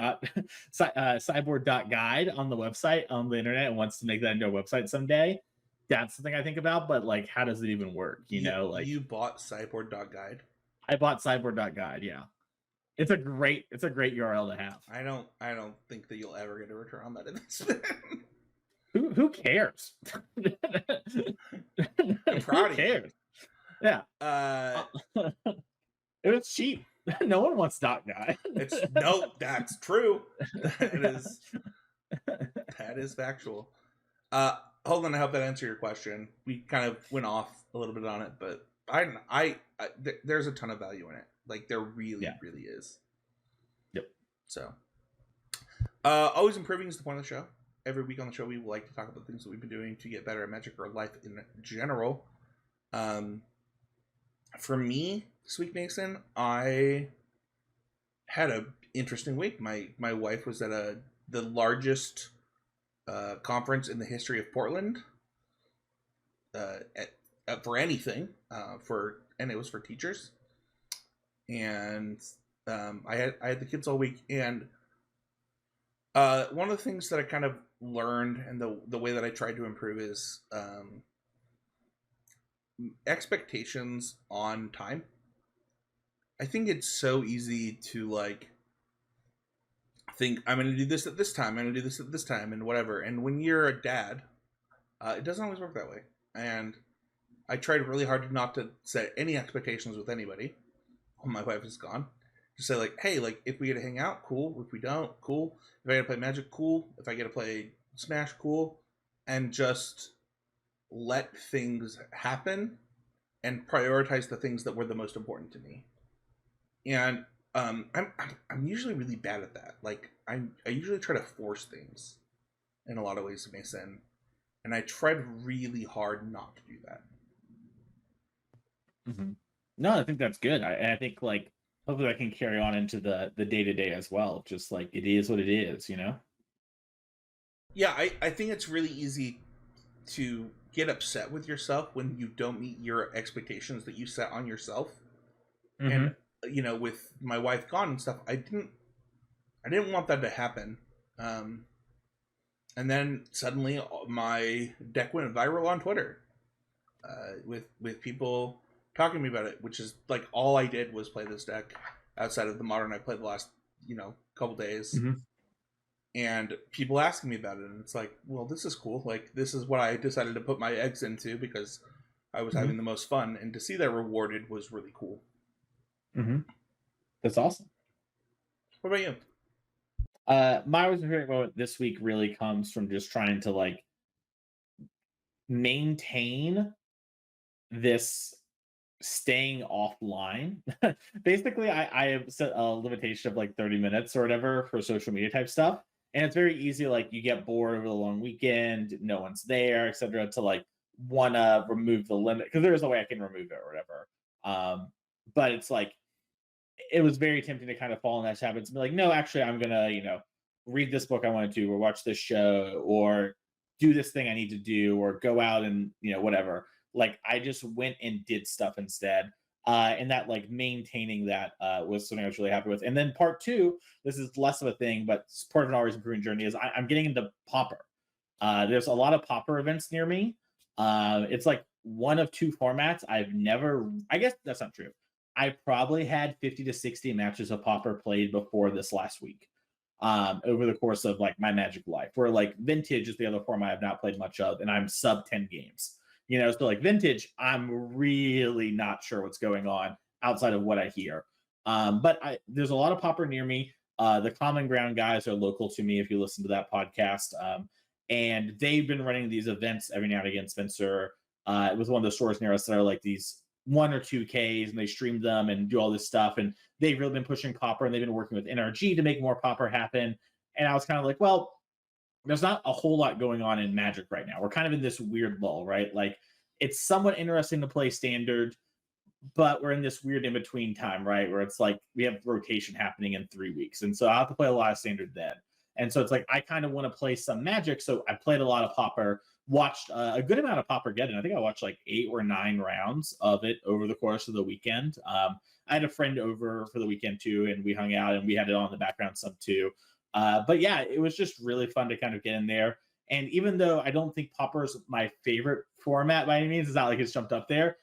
on the website, on the internet, and wants to make that into a website someday, that's something I think about. But like, how does it even work? You bought cyborg.guide? I bought cyborg.guide. Yeah. It's a great URL to have. I don't think that you'll ever get a return on that investment. Who cares? I'm proud of you. Yeah. It was cheap. No one wants .guide. That's true. That is factual. Hold on, I hope that answered your question. We kind of went off a little bit on it, but I there's a ton of value in it. Like there really is. Yep. So, always improving is the point of the show. Every week on the show, we like to talk about things that we've been doing to get better at Magic or life in general. For me this week, Mason, I had an interesting week. My wife was at the largest conference in the history of Portland. For anything, and it was for teachers. And I had the kids all week, and one of the things that I kind of learned, and the way that I tried to improve, is expectations on time. I think it's so easy to like think I'm going to do this at this time, I'm going to do this at this time, and whatever. And when you're a dad, it doesn't always work that way. And I tried really hard not to set any expectations with anybody. Oh, my wife is gone. Just say like, hey, like if we get to hang out, cool. If we don't, cool. If I get to play Magic, cool. If I get to play Smash, cool. And just let things happen and prioritize the things that were the most important to me. And I'm usually really bad at that. Like I usually try to force things in a lot of ways, Mason. And I tried really hard not to do that. Mm-hmm. No, I think that's good. I think like hopefully I can carry on into the day-to-day as well. Just like it is what it is, Yeah, I think it's really easy to get upset with yourself when you don't meet your expectations that you set on yourself. Mm-hmm. And with my wife gone and stuff, I didn't want that to happen. And then suddenly my deck went viral on Twitter with people talking to me about it, which is like all I did was play this deck outside of the Modern I played the last couple days. Mm-hmm. And people asking me about it, and it's like, well, this is cool. Like, this is what I decided to put my eggs into because I was having the most fun, and to see that rewarded was really cool. Mm-hmm. That's awesome. What about you? My favorite moment this week really comes from just trying to like maintain this staying offline. Basically, I have set a limitation of like 30 minutes or whatever for social media type stuff. And it's very easy, like you get bored over the long weekend, no one's there, etc., to like want to remove the limit, because there is a way I can remove it or whatever. But it's like it was very tempting to kind of fall in that habit and be like, no, actually, I'm gonna, read this book I want to do, or watch this show, or do this thing I need to do, or go out and whatever. Like I just went and did stuff instead. And that like maintaining that was something I was really happy with. And then part two, this is less of a thing, but it's part of an always improving journey. Is I'm getting into Popper. There's a lot of Popper events near me. It's like one of two formats I've never. I guess that's not true. I probably had 50 to 60 matches of Popper played before this last week. Over the course of like my Magic life, where like Vintage is the other format I've not played much of, and I'm sub 10 games. So like Vintage, I'm really not sure what's going on outside of what I hear. But there's a lot of Popper near me. The Common Ground guys are local to me if you listen to that podcast. And they've been running these events every now and again. Spencer with one of the stores near us that are like these 1 or 2Ks, and they stream them and do all this stuff. And they've really been pushing Popper, and they've been working with NRG to make more Popper happen. And I was kind of like, well, there's not a whole lot going on in Magic right now. We're kind of in this weird lull, right? Like it's somewhat interesting to play Standard, but we're in this weird in-between time, right? Where it's like we have rotation happening in 3 weeks. And so I have to play a lot of Standard then. And so it's like I kind of want to play some Magic. So I played a lot of Popper, watched a good amount of Popper Geddon. I think I watched like 8 or 9 rounds of it over the course of the weekend. I had a friend over for the weekend too, and we hung out and we had it on in the background some too. But yeah, it was just really fun to kind of get in there. And even though I don't think Popper's my favorite format by any means, it's not like it's jumped up there.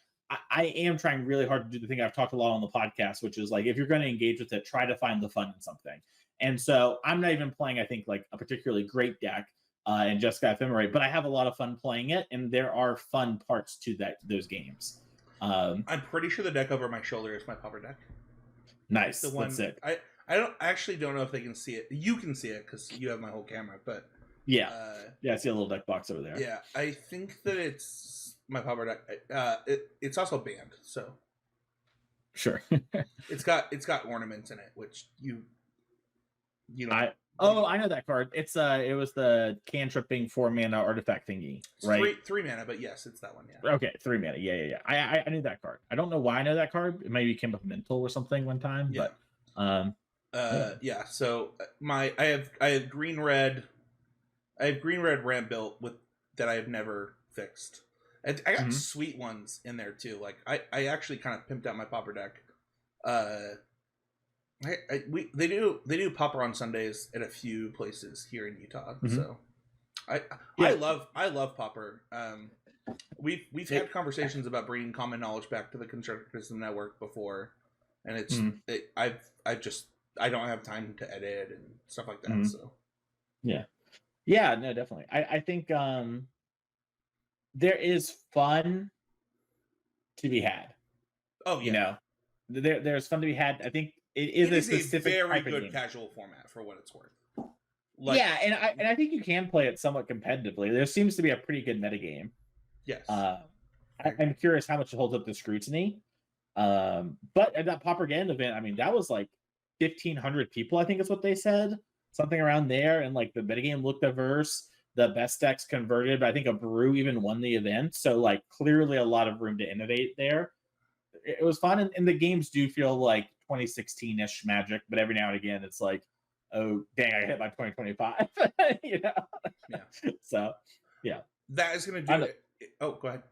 I am trying really hard to do the thing I've talked a lot on the podcast, which is like if you're going to engage with it, try to find the fun in something. And so I'm not even playing, I think, like a particularly great deck in Jeskai Ephemerate, but I have a lot of fun playing it, and there are fun parts to those games. I'm pretty sure the deck over my shoulder is my Popper deck. Nice. The one That's it. I actually don't know if they can see it. You can see it because you have my whole camera, but yeah, I see a little deck box over there. Yeah, I think that it's my Popper deck. It's also banned, so sure. it's got ornaments in it, which you know. I know that card. It was the cantripping 4-mana artifact thingy, right? Three mana, but yes, it's that one. Yeah. Okay, 3 mana. Yeah. I knew that card. I don't know why I know that card. It maybe came up mental or something one time. Yeah. But yeah. So I have green red. I have green red ramp built with that I have never fixed. I got sweet ones in there too. Like I actually kind of pimped out my Popper deck. They do Popper on Sundays at a few places here in Utah. So I love Popper. We've had conversations about bringing common knowledge back to the Constructivism Network before, and it's I don't have time to edit and stuff like that. So yeah, no, definitely. I think there is fun to be had. Oh, yeah. There's fun to be had. I think it is a very good casual format for what it's worth. And I think you can play it somewhat competitively. There seems to be a pretty good metagame. Yes. I'm curious how much it holds up to scrutiny. But at that Popper Geddon event, I mean, that was like 1,500 people, I think is what they said. Something around there. And like the metagame looked diverse. The best decks converted, but I think a brew even won the event. So like clearly a lot of room to innovate there. It was fun, and the games do feel like 2016-ish Magic, but every now and again it's like, oh dang, I hit my 2025. Yeah. So yeah, that is going to do it. Oh, go ahead.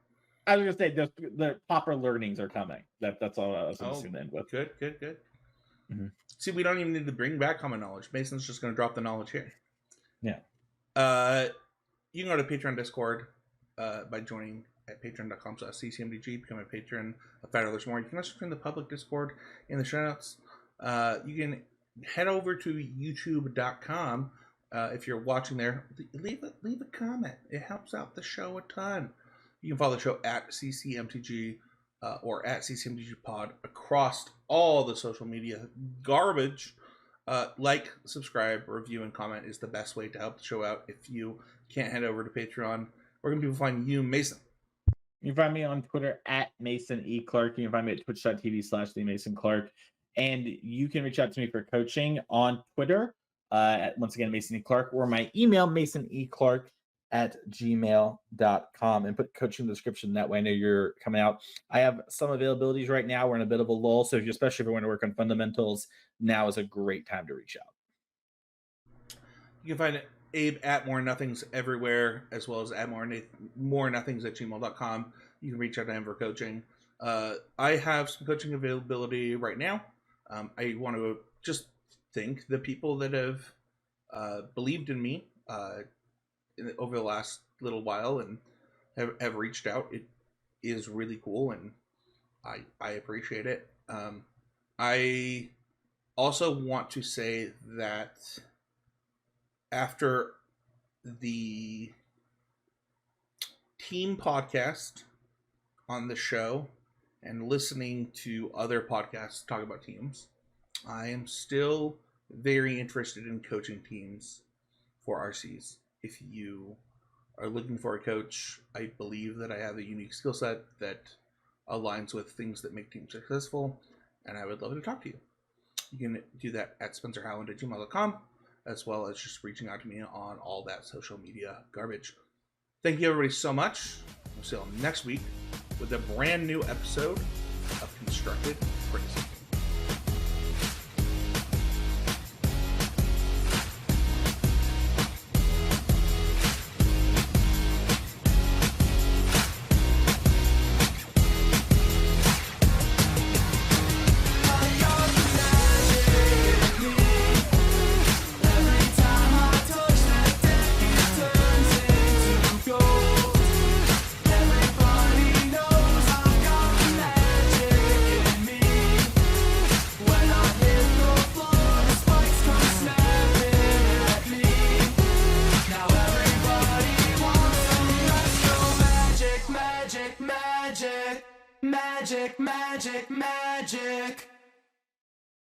I was going to say the Popper learnings are coming. That's all I was going to end with. Good. Mm-hmm. See, we don't even need to bring back common knowledge. Mason's just going to drop the knowledge here. Yeah. You can go to Patreon Discord by joining at patreon.com/ccmdg, become a patron of $5 more. You can also join the public Discord in the show notes. You can head over to youtube.com if you're watching there. Leave a comment. It helps out the show a ton. You can follow the show at ccmtg or at ccmdgpod across all the social media garbage. Like, subscribe, review, and comment is the best way to help the show out. If you can't head over to Patreon, where can people find you, Mason? You can find me on Twitter at Mason E. Clark. You can find me at twitch.tv/TheMasonClark. And you can reach out to me for coaching on Twitter at, once again, Mason E. Clark, or my email, masoneclark gmail.com and put coaching in the description. That way I know you're coming out. I have some availabilities right now. We're in a bit of a lull. So especially if you want to work on fundamentals, now is a great time to reach out. You can find Abe at More Nothings everywhere, as well as at more nothings at gmail.com. You can reach out to him for coaching. I have some coaching availability right now. I want to just thank the people that have believed in me over the last little while and have reached out. It is really cool, and I appreciate it. I also want to say that after the team podcast on the show and listening to other podcasts talk about teams, I am still very interested in coaching teams for RCs. If you are looking for a coach, I believe that I have a unique skill set that aligns with things that make teams successful, and I would love to talk to you. You can do that at spencerhowland@gmail.com, as well as just reaching out to me on all that social media garbage. Thank you, everybody, so much. We'll see you all next week with a brand new episode of Constructed Criticism.